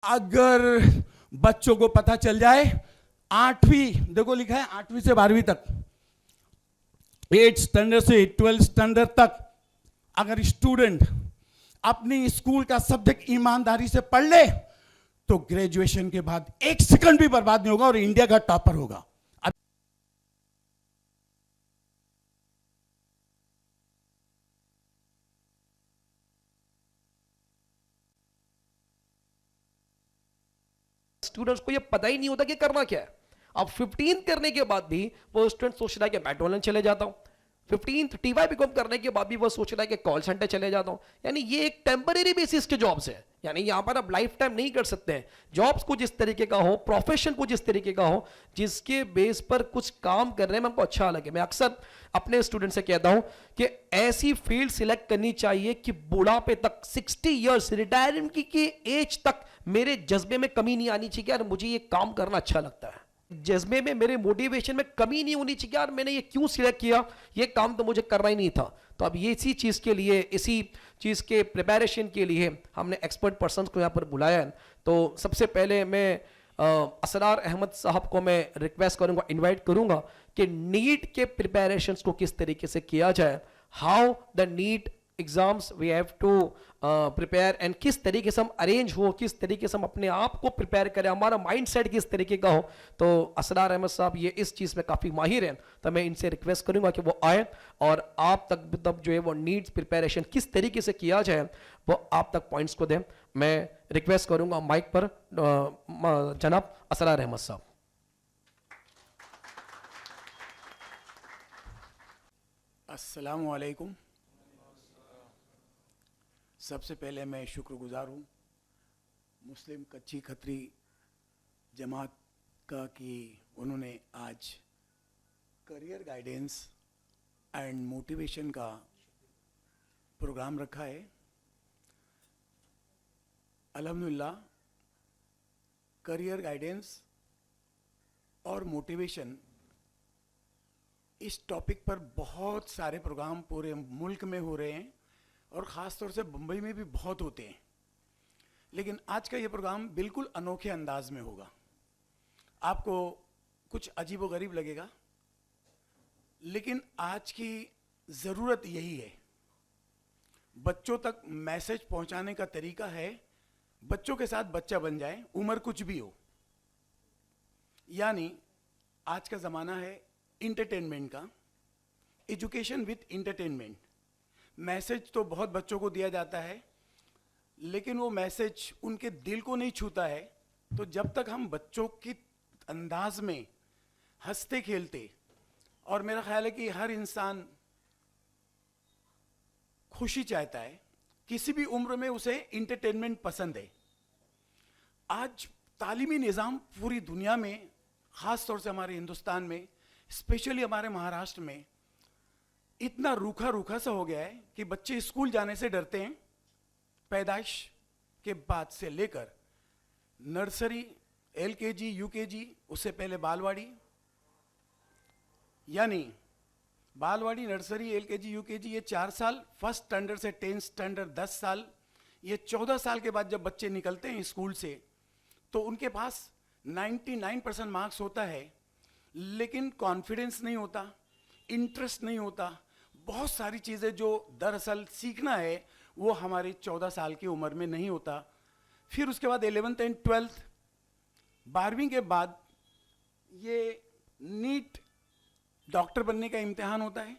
अगर बच्चों को पता चल जाए, 8वीं देखो लिखा है 8वीं से 12वीं तक, 8th स्टैंडर्ड से 12th स्टैंडर्ड तक अगर स्टूडेंट अपनी स्कूल का सब्जेक्ट ईमानदारी से पढ़ ले तो ग्रेजुएशन के बाद 1 सेकंड भी बर्बाद नहीं होगा और इंडिया का टॉपर होगा। स्टूडेंट्स को ये पता ही नहीं होता कि करना क्या है। अब 15 करने के बाद भी वो स्टूडेंट सोच रहा है कि मैकडॉनल्ड चले जाता हूं, 15th टीवाई बीकॉम करने के बाद भी वो सोच रहा है कि कॉल सेंटर चले जाता हूं। यानी ये एक टेम्परेरी बेसिस के जॉब्स है, यानी यहां पर आप लाइफ टाइम नहीं कर सकते हैं। जॉब्स को जिस तरीके का हो, प्रोफेशन को जिस तरीके का हो, जिसके बेस पर कुछ काम कर रहे हैं हमको अच्छा लगे। मैं अक्सर अपने स्टूडेंट से कहता हूं कि ऐसी फील्ड सिलेक्ट करनी चाहिए कि बुढ़ापे तक 60 इयर्स रिटायरमेंट की एज तक मेरे जज्बे में कमी नहीं आनी चाहिए यार मुझे ये काम करना अच्छा लगता है, जज्बे में मेरे मोटिवेशन में कमी नहीं होनी चाहिए यार मैंने ये क्यों सिलेक्ट किया, ये काम तो मुझे करना ही नहीं था। तो अब ये इसी चीज़ के लिए, इसी चीज़ के प्रिपरेशन के लिए हमने एक्सपर्ट पर्सन को यहाँ पर बुलाया है। तो सबसे पहले मैं असरार अहमद साहब को मैं रिक्वेस्ट करूंगा, इनवाइट करूंगा कि नीट के प्रिपरेशन को किस तरीके से किया जाए, how the NEET exams we have to prepare and किस तरीके से हम अरेंज हो, किस तरीके से हम अपने आप को प्रिपेयर करें, हमारा माइंडसेट किस तरीके का हो। तो असरार अहमद साहब ये इस चीज़ में काफ़ी माहिर हैं, तो मैं इनसे रिक्वेस्ट करूंगा कि वो आए और आप तक तब जो है वो नीड्स प्रिपरेशन किस तरीके से किया जाए वो आप तक पॉइंट्स को दें। मैं रिक्वेस्ट करूंगा माइक पर जनाब असरार अहमद साहब। अस्सलामु अलैकुम। सबसे पहले मैं शुक्रगुजार हूँ मुस्लिम कच्ची खत्री जमात का कि उन्होंने आज करियर गाइडेंस एंड मोटिवेशन का प्रोग्राम रखा है। अल्हम्दुलिल्लाह करियर गाइडेंस और मोटिवेशन इस टॉपिक पर बहुत सारे प्रोग्राम पूरे मुल्क में हो रहे हैं और ख़ास तौर से बम्बई में भी बहुत होते हैं, लेकिन आज का ये प्रोग्राम बिल्कुल अनोखे अंदाज में होगा। आपको कुछ अजीब व गरीब लगेगा, लेकिन आज की ज़रूरत यही है। बच्चों तक मैसेज पहुंचाने का तरीका है बच्चों के साथ बच्चा बन जाए, उम्र कुछ भी हो। यानी आज का ज़माना है इंटरटेनमेंट का, एजुकेशन विथ इंटरटेनमेंट। मैसेज तो बहुत बच्चों को दिया जाता है, लेकिन वो मैसेज उनके दिल को नहीं छूता है। तो जब तक हम बच्चों की अंदाज में हंसते खेलते, और मेरा ख्याल है कि हर इंसान खुशी चाहता है, किसी भी उम्र में उसे इंटरटेनमेंट पसंद है। आज तालीमी निज़ाम पूरी दुनिया में, ख़ास तौर से हमारे हिंदुस्तान में, स्पेशली हमारे महाराष्ट्र में इतना रूखा रूखा सा हो गया है कि बच्चे स्कूल जाने से डरते हैं। पैदाइश के बाद से लेकर नर्सरी, LKG, UKG, उससे पहले बालवाड़ी, यानी बालवाड़ी, नर्सरी, LKG, UKG ये 4 साल, फर्स्ट स्टैंडर्ड से 10th स्टैंडर्ड 10 साल, ये 14 साल के बाद जब बच्चे निकलते हैं स्कूल से तो उनके पास 99% मार्क्स होता है, लेकिन कॉन्फिडेंस नहीं होता, इंटरेस्ट नहीं होता। बहुत सारी चीज़ें जो दरअसल सीखना है वो हमारी 14 साल की उम्र में नहीं होता। फिर उसके बाद 11th एंड 12th, 12वीं के बाद ये नीट डॉक्टर बनने का इम्तिहान होता है।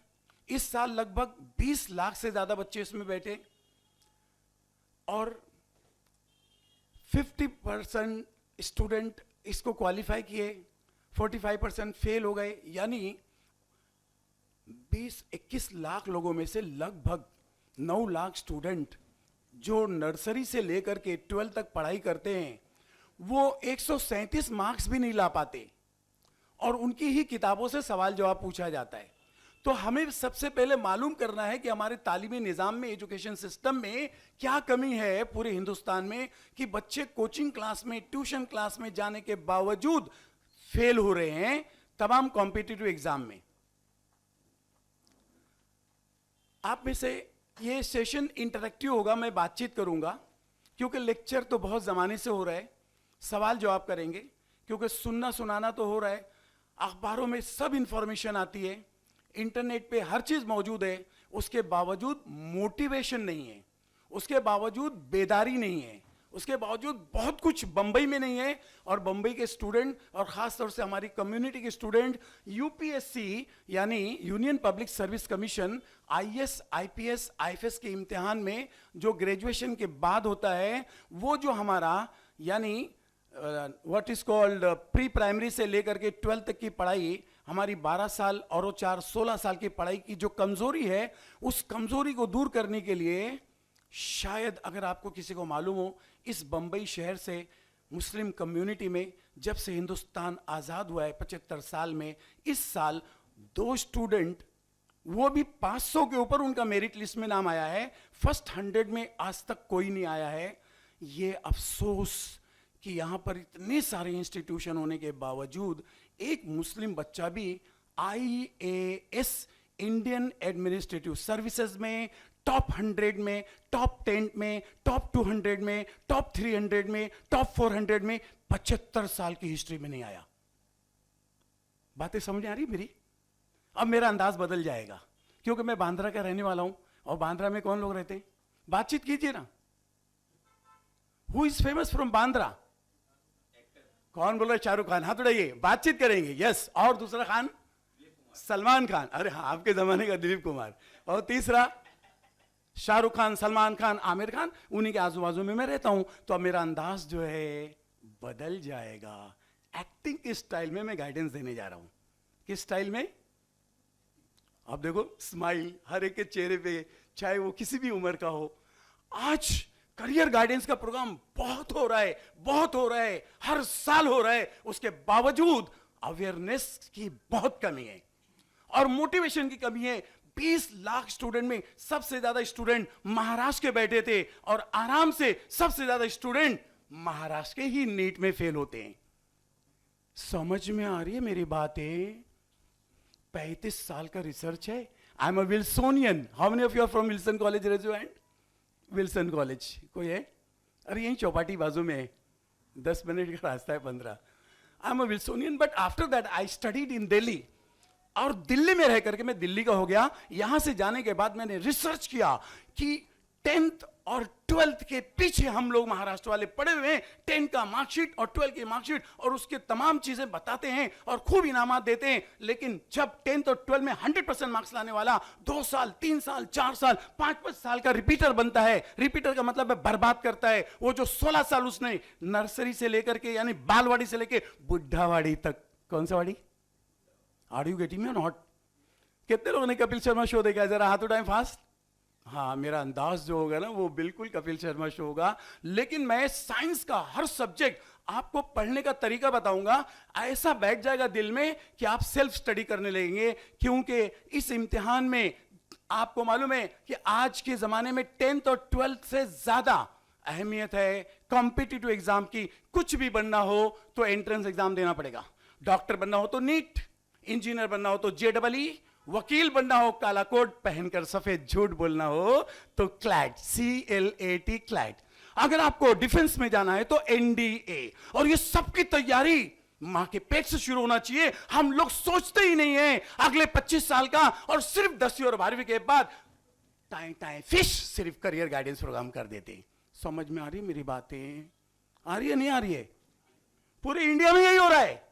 इस साल लगभग 20 लाख से ज़्यादा बच्चे इसमें बैठे और 50% स्टूडेंट इसको क्वालिफाई किए, 45% फेल हो गए। यानी 20-21 लाख लोगों में से लगभग 9 लाख स्टूडेंट जो नर्सरी से लेकर के 12 तक पढ़ाई करते हैं वो 137 मार्क्स भी नहीं ला पाते और उनकी ही किताबों से सवाल जवाब पूछा जाता है। तो हमें सबसे पहले मालूम करना है कि हमारे तालीमी निज़ाम में, एजुकेशन सिस्टम में क्या कमी है पूरे हिंदुस्तान में कि बच्चे कोचिंग क्लास में, ट्यूशन क्लास में जाने के बावजूद फेल हो रहे हैं तमाम कॉम्पिटिटिव एग्जाम में। आप में से ये सेशन इंटरेक्टिव होगा, मैं बातचीत करूंगा क्योंकि लेक्चर तो बहुत जमाने से हो रहा है, सवाल जवाब करेंगे, क्योंकि सुनना सुनाना तो हो रहा है, अखबारों में सब इंफॉर्मेशन आती है, इंटरनेट पे हर चीज मौजूद है, उसके बावजूद मोटिवेशन नहीं है, उसके बावजूद बेदारी नहीं है, उसके बावजूद बहुत कुछ बंबई में नहीं है। और बंबई के स्टूडेंट और खास तौर से हमारी कम्युनिटी के स्टूडेंट यूपीएससी यानी union public service commission IAS IPS IFS के इम्तिहान में जो ग्रेजुएशन के बाद होता है, वो जो हमारा यानी what is called pre primary से लेकर के 12th तक की पढ़ाई, हमारी 12 साल और वो 16 साल की पढ़ाई की जो कमजोरी है, उस कमजोरी को दूर करने के लिए शायद अगर आपको किसी को मालूम हो, इस बंबई शहर से मुस्लिम कम्युनिटी में जब से हिंदुस्तान आजाद हुआ है 75 साल में, इस साल 2 स्टूडेंट, वो भी 500 के ऊपर उनका मेरिट लिस्ट में नाम आया है, फर्स्ट 100 में आज तक कोई नहीं आया है। ये अफसोस कि यहां पर इतने सारे इंस्टीट्यूशन होने के बावजूद एक मुस्लिम बच्चा भी आईएएस इंडियन एडमिनिस्ट्रेटिव सर्विसेज में टॉप 100 में, टॉप 10 में, टॉप 200 में, टॉप 300 में, टॉप 400 में 75 साल की हिस्ट्री में नहीं आया। बातें समझ आ रही मेरी? अब मेरा अंदाज बदल जाएगा, क्योंकि मैं बांद्रा का रहने वाला हूं, और बांद्रा में कौन लोग रहते हैं? बातचीत कीजिए ना। Who is famous from Bandra? कौन बोल रहा है? शाहरुख खान। हाथ उठाइए, बातचीत करेंगे। यस। और दूसरा खान? सलमान खान। अरे हाँ, आपके जमाने का दिलीप कुमार। और तीसरा शाहरुख खान, सलमान खान, आमिर खान। उन्हीं के आजू बाजू में मैं रहता हूं, तो अब मेरा अंदाज जो है बदल जाएगा। एक्टिंग के स्टाइल में मैं गाइडेंस देने जा रहा हूं। किस स्टाइल में? अब देखो, स्माइल हर एक के चेहरे पे, चाहे वो किसी भी उम्र का हो। आज करियर गाइडेंस का प्रोग्राम बहुत हो रहा है, बहुत हो रहा है, हर साल हो रहा है। उसके बावजूद अवेयरनेस की बहुत कमी है और मोटिवेशन की कमी है। 20 लाख स्टूडेंट में सबसे ज्यादा स्टूडेंट महाराष्ट्र के बैठे थे, और आराम से सबसे ज्यादा स्टूडेंट महाराष्ट्र के ही नीट में फेल होते हैं। समझ में आ रही है मेरी बातें? 35 साल का रिसर्च है। I am a Wilsonian. How many of you are from Wilson college graduate? Wilson college कोई है? अरे यही चौपाटी बाजू में है, 10 मिनट का रास्ता है, 15। I am a Wilsonian, but after that I studied in Delhi. और दिल्ली में रह करके मैं दिल्ली का हो गया। यहां से जाने के बाद मैंने रिसर्च किया कि 10th और 12th के पीछे हम लोग महाराष्ट्र वाले पड़े हुए हैं। 10 का मार्कशीट और 12 की मार्कशीट और उसके तमाम चीजें बताते हैं और खूब इनामात देते हैं। लेकिन जब 10th और 12 में 100% मार्क्स लाने वाला 2 साल, 3 साल, 4 साल, 5-5 साल का रिपीटर बनता है। रिपीटर का मतलब है बर्बाद करता है। वो जो 16 साल उसने नर्सरी से लेकर के यानी बालवाड़ी से लेकर बुढ़ावाड़ी तक, कौन सा वाड़ी? आर यू गेटिंग मी और नॉट? कितने लोगों ने कपिल शर्मा शो देखा है? जरा हाथ उठाएं फास्ट। हाँ, मेरा अंदाज जो होगा ना वो बिल्कुल कपिल शर्मा शो होगा। लेकिन मैं साइंस का हर सब्जेक्ट आपको पढ़ने का तरीका बताऊंगा, ऐसा बैठ जाएगा दिल में कि आप सेल्फ स्टडी करने लगेंगे। क्योंकि इस इम्तिहान में आपको मालूम है कि आज के जमाने में 10th और 12th से ज्यादा अहमियत है कॉम्पिटिटिव एग्जाम की। कुछ भी बनना हो तो एंट्रेंस एग्जाम देना पड़ेगा। डॉक्टर बनना हो तो नीट, इंजीनियर बनना हो तो JEE, वकील बनना हो काला कोट पहनकर सफेद झूठ बोलना हो तो क्लैट, CLAT क्लैट। अगर आपको डिफेंस में जाना है तो NDA। और ये सबकी तैयारी मां के पेट से शुरू होना चाहिए। हम लोग सोचते ही नहीं है अगले 25 साल का, और सिर्फ 10वीं और 12वीं के बाद टाइम टाइम फिश सिर्फ करियर गाइडेंस प्रोग्राम कर देते हैं। समझ में आ रही है मेरी बातें? आ रही है नहीं आ रही है? पूरे इंडिया में यही हो रहा है।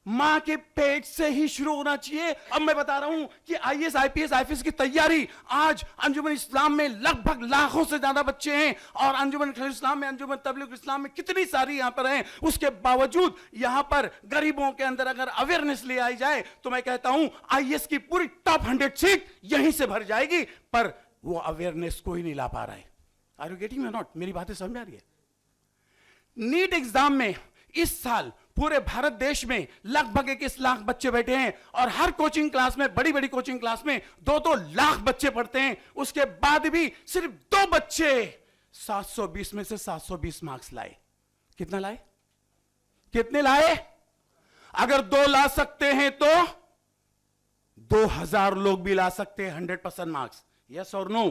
मां के पेट से ही शुरू होना चाहिए। अब मैं बता रहा हूं कि IAS IPS IFS की तैयारी आज अंजुमन इस्लाम में लगभग लाखों से ज्यादा बच्चे हैं, और अंजुमन इस्लाम में, अंजुमन तबलीग इस्लाम में कितनी सारी यहां पर हैं। उसके बावजूद यहां पर गरीबों के अंदर अगर अवेयरनेस ले आई जाए तो मैं कहता हूं IAS की पूरी टॉप 100 सीट यहीं से भर जाएगी। पर वो अवेयरनेस कोई नहीं ला पा रहा है। Are you getting me not? मेरी बातें समझ आ रही है? नीट एग्जाम में इस साल पूरे भारत देश में लगभग 21 लाख बच्चे बैठे हैं, और हर कोचिंग क्लास में, बड़ी बड़ी कोचिंग क्लास में 2-2 लाख बच्चे पढ़ते हैं। उसके बाद भी सिर्फ 2 बच्चे 720 में से 720 मार्क्स लाए। कितना लाए? कितने लाए? अगर 2 ला सकते हैं तो 2000 लोग भी ला सकते हैं 100% मार्क्स। यस और नो?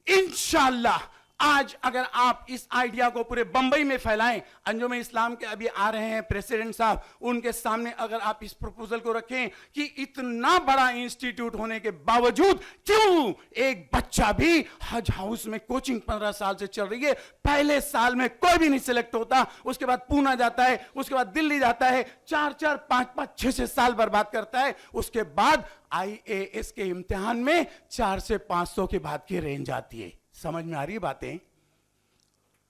इंशाल्लाह आज अगर आप इस आइडिया को पूरे बंबई में फैलाएं, अंजुम इस्लाम के अभी आ रहे हैं प्रेसिडेंट साहब, उनके सामने अगर आप इस प्रपोजल को रखें कि इतना बड़ा इंस्टीट्यूट होने के बावजूद क्यों एक बच्चा भी हज हाउस में कोचिंग 15 साल से चल रही है, पहले साल में कोई भी नहीं सिलेक्ट होता, उसके बाद पूना जाता है, उसके बाद दिल्ली जाता है, 4-4, 5-5, 6-6 साल बर्बाद करता है, उसके बाद IAS के इम्तिहान में 4 से 500 के बाद की रेंज आती है। समझ में आ रही है बातें?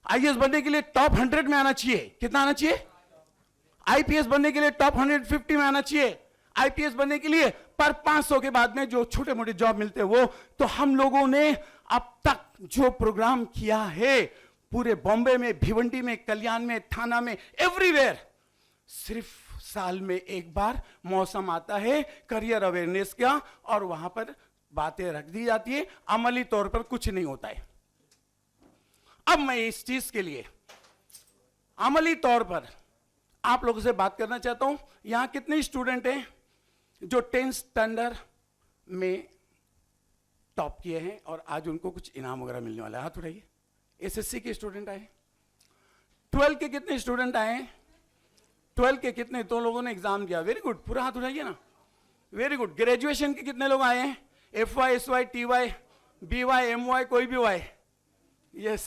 IAS बनने के लिए टॉप 100 में आना चाहिए। कितना आना चाहिए? IPS बनने के लिए टॉप 150 में आना चाहिए। IPS बनने के लिए पर 500 के बाद में जो छोटे मोटे जॉब मिलते हैं वो। तो हम लोगों ने अब तक जो प्रोग्राम किया है पूरे बॉम्बे में, भिवंडी में, कल्याण में, थाना में, एवरीवेयर, सिर्फ साल में एक बार मौसम आता है करियर अवेयरनेस का और वहां पर बातें रख दी जाती है, अमली तौर पर कुछ नहीं होता है। अब मैं इस चीज के लिए अमली तौर पर आप लोगों से बात करना चाहता हूं। यहां कितने स्टूडेंट हैं जो 10th स्टैंडर्ड में टॉप किए हैं और आज उनको कुछ इनाम वगैरह मिलने वाला है? हाथ उठाइए। SSC के स्टूडेंट आए? 12 के कितने स्टूडेंट आए? 12 के कितने? तो लोगों ने एग्जाम दिया, वेरी गुड, पूरा हाथ उठाइए ना, वेरी गुड। ग्रेजुएशन के कितने लोग आए हैं? FY, SY, TY, BY, MY, कोई भी वाई? यस।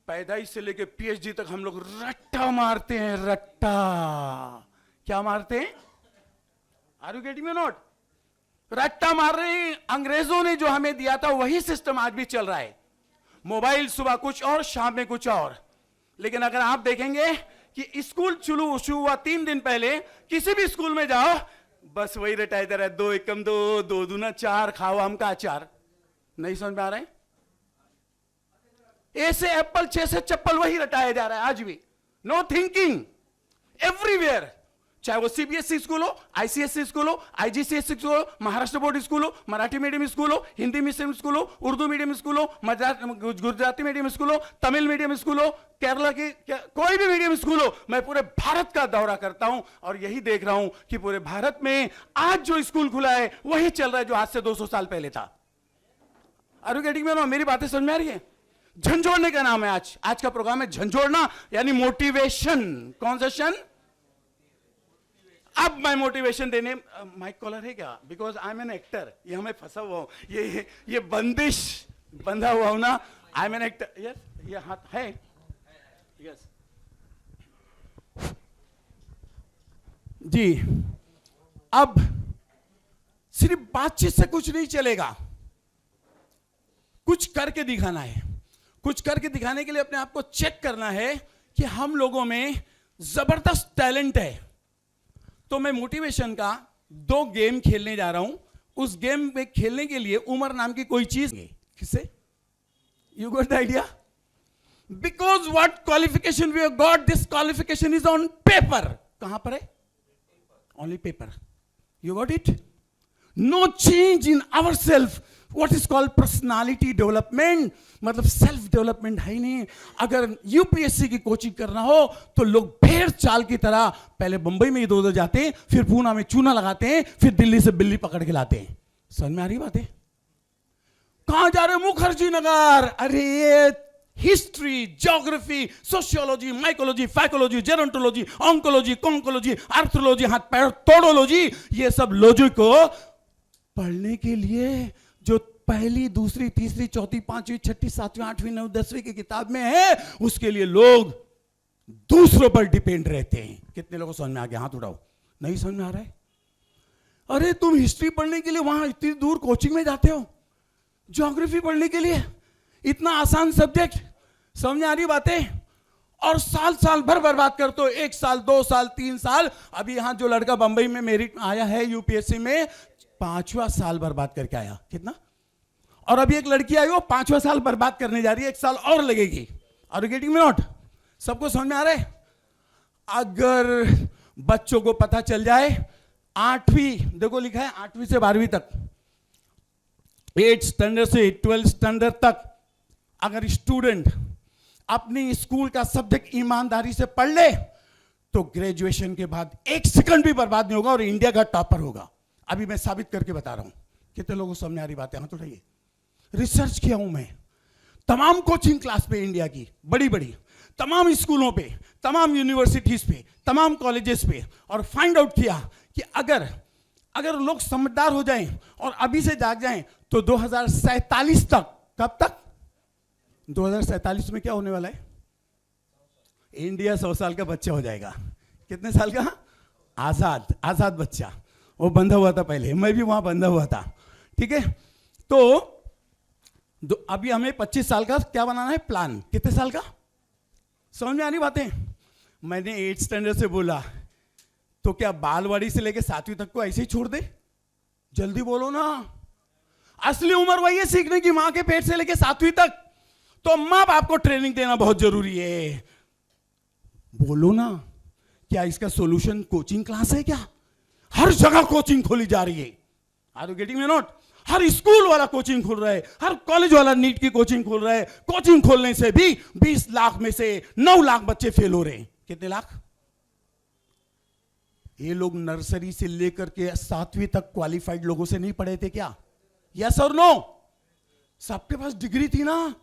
पैदाइश से लेके PhD तक हम लोग रट्टा मारते हैं, रट्टा। क्या मारते हैं? Are you getting me not? रट्टा मार रहे हैं। अंग्रेजों ने जो हमें दिया था वही सिस्टम आज भी चल रहा है। मोबाइल सुबह कुछ और, शाम में कुछ और। लेकिन अगर आप देखेंगे कि स्कूल शुरू हुआ 3 दिन पहले, किसी भी स्कूल में जाओ बस वही रटाया जा रहा है, 2 एकम 2, 2 दूना 4, खाओ आम का अचार। नहीं समझ में आ रहा है? ए से एप्पल, 6 से चप्पल, वही रटाया जा रहा है आज भी। नो थिंकिंग एवरीवेयर, चाहे वो CBSE स्कूल हो, ICSE स्कूल हो, IGCSE स्कूल हो, महाराष्ट्र बोर्ड स्कूल हो, मराठी मीडियम स्कूल हो, हिंदी मीडियम स्कूल हो, उर्दू मीडियम स्कूल हो, गुजराती मीडियम स्कूल हो, तमिल मीडियम स्कूल हो, केरला की कोई भी मीडियम स्कूल हो, मैं पूरे भारत का दौरा करता हूं और यही देख रहा हूं कि पूरे भारत में आज जो स्कूल खुला है वही चल रहा है जो आज से 200 साल पहले था। Are you getting me? मेरी बातें समझ में आ रही है? झंझोड़ने का नाम है आज का प्रोग्राम है झंझोड़ना, यानी मोटिवेशन। कौन सा शन? अब मैं मोटिवेशन देने, माइक कॉलर है क्या? Because I am an actor. ये हमें फंसा हुआ हूं, ये बंदिश बंधा हुआ हूं ना, I am an actor. Yes, ये हाथ है। यस जी। अब सिर्फ बातचीत से कुछ नहीं चलेगा, कुछ करके दिखाना है। कुछ करके दिखाने के लिए अपने आप को चेक करना है कि हम लोगों में जबरदस्त टैलेंट है। तो मैं मोटिवेशन का 2 गेम खेलने जा रहा हूं। उस गेम में खेलने के लिए उम्र नाम की कोई चीज नहीं। किससे? You got the idea? Because what qualification we have got, this qualification is on paper. कहां पर है? Only paper. You got it? No change in our self, what is called personality development, मतलब सेल्फ डेवलपमेंट है ही नहीं। अगर UPSC की coaching करना हो तो लोग भेड़ चाल की तरह पहले मुंबई में इधर उधर जाते हैं, फिर पूना में चूना लगाते हैं, फिर दिल्ली से बिल्ली पकड़ के लाते हैं। समझ में आ रही बातें? कहां जा रहे? मुखर्जी नगर। अरे ये history, geography, sociology, mycology, phycology, gerontology, oncology, conchology, arthrology, हाथ पैर तोड़ोलॉजी, ये सब लॉजिक को पढ़ने के लिए जो पहली, दूसरी, तीसरी, चौथी, 5वीं, 6वीं, 7वीं, 8वीं, 9वीं, 10वीं की किताब में है, उसके लिए लोग दूसरों पर डिपेंड रहते हैं। कितने लोगों को समझ में आ गया? हाथ उठाओ। नहीं समझ में आ रहा है? अरे तुम हिस्ट्री पढ़ने के लिए वहां इतनी दूर कोचिंग में जाते हो, ज्योग्राफी पढ़ने के लिए इतना आसान सब्जेक्ट। समझ में आ रही बातें? और साल भर बर्बाद करते हो, 1 साल, 2 साल, 3 साल। अभी यहां जो लड़का बंबई में मेरिट आया है UPSC में, 5वां साल बर्बाद करके आया। कितना? और अभी एक लड़की आई, वो 5वां साल बर्बाद करने जा रही है, 1 साल और लगेगी। Are you getting me not? सबको समझ में आ रहा है? अगर बच्चों को पता चल जाए 8वीं, देखो लिखा है 8वीं से 12वीं तक, 8th स्टैंडर्ड से 12th स्टैंडर्ड तक अगर स्टूडेंट अपनी स्कूल का सब्जेक्ट ईमानदारी से पढ़ ले तो ग्रेजुएशन के बाद 1 सेकंड भी बर्बाद नहीं होगा और इंडिया का टॉपर होगा। अभी मैं साबित करके बता रहा हूं। कितने लोगों को समझ में आ रही बातें? हाथ उठाइए। रिसर्च किया हूं मैं तमाम कोचिंग क्लास पे इंडिया की बड़ी बड़ी, तमाम स्कूलों पे, तमाम यूनिवर्सिटीज पे, तमाम कॉलेजेस पे, और फाइंड आउट किया कि अगर लोग समझदार हो जाएं और अभी से जाग जाएं तो 2047 तक, कब तक? 2047 में क्या होने वाला है? इंडिया 100 साल का बच्चा हो जाएगा। कितने साल का? आजाद बच्चा। वो बंधा हुआ था पहले, मैं भी वहां बंधा हुआ था, ठीक है। तो अभी हमें 25 साल का क्या बनाना है प्लान। कितने साल का? समझ में आनी बातें? मैंने 8th स्टैंडर्ड से बोला तो क्या बालवाड़ी से लेके 7वीं तक को ऐसे ही छोड़ दे? जल्दी बोलो ना। असली उम्र वही है सीखने की, मां के पेट से लेके 7वीं तक। तो मां बाप को ट्रेनिंग देना बहुत जरूरी है। बोलो ना, क्या इसका सॉल्यूशन कोचिंग क्लास है क्या? हर जगह कोचिंग खोली जा रही है। Are you getting me not? हर स्कूल वाला कोचिंग खोल रहा है, हर कॉलेज वाला नीट की कोचिंग खोल रहा है। कोचिंग खोलने से भी 20 लाख में से 9 लाख बच्चे फेल हो रहे हैं। कितने लाख? ये लोग नर्सरी से लेकर के 7वीं तक क्वालिफाइड लोगों से नहीं पढ़े थे क्या? यस और नो? सबके पास डिग्री थी ना,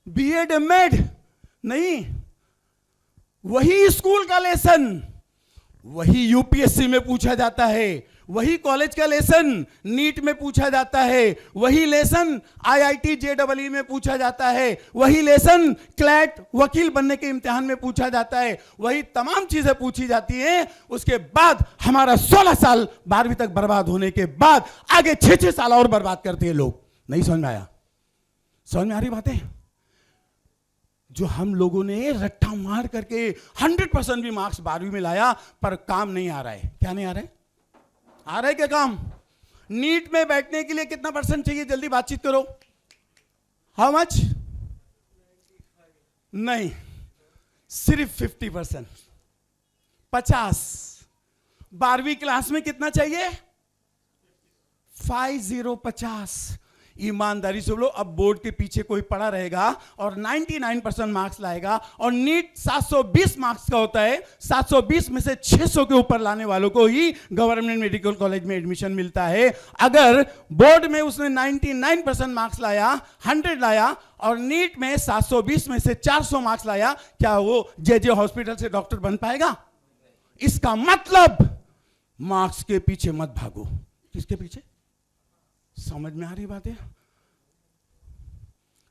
बीएड एमएड नहीं। वही स्कूल का लेसन वही यूपीएससी में पूछा जाता है, वही कॉलेज का लेसन नीट में पूछा जाता है, वही लेसन आईआईटी जेईई में पूछा जाता है, वही लेसन क्लैट वकील बनने के इम्तिहान में पूछा जाता है, वही तमाम चीजें पूछी जाती हैं। उसके बाद हमारा 16 साल 12वीं तक बर्बाद होने के बाद आगे 6 साल और बर्बाद करते हैं लोग। नहीं समझ में आया? समझ में आ रही बातें? जो हम लोगों ने रट्टा मार करके 100% भी मार्क्स 12वीं में लाया, पर काम नहीं आ रहा है। क्या नहीं आ रहा है? आ रहा है क्या काम? नीट में बैठने के लिए कितना % चाहिए? जल्दी बातचीत करो। How much? नहीं, सिर्फ 50%, 50। 12वीं क्लास में कितना चाहिए? 50। ईमानदारी से बोलो, अब बोर्ड के पीछे कोई पड़ा रहेगा और 99% मार्क्स लाएगा, और नीट 720 मार्क्स का होता है, 720 में से 600 के ऊपर लाने वालों को ही गवर्नमेंट मेडिकल कॉलेज में एडमिशन मिलता है। अगर बोर्ड में उसने 99% मार्क्स लाया, 100 लाया, और नीट में 720 में से 400 मार्क्स लाया, क्या वो जे हॉस्पिटल से डॉक्टर बन पाएगा? इसका मतलब मार्क्स के पीछे मत भागो। किसके पीछे? समझ में आ रही बात है?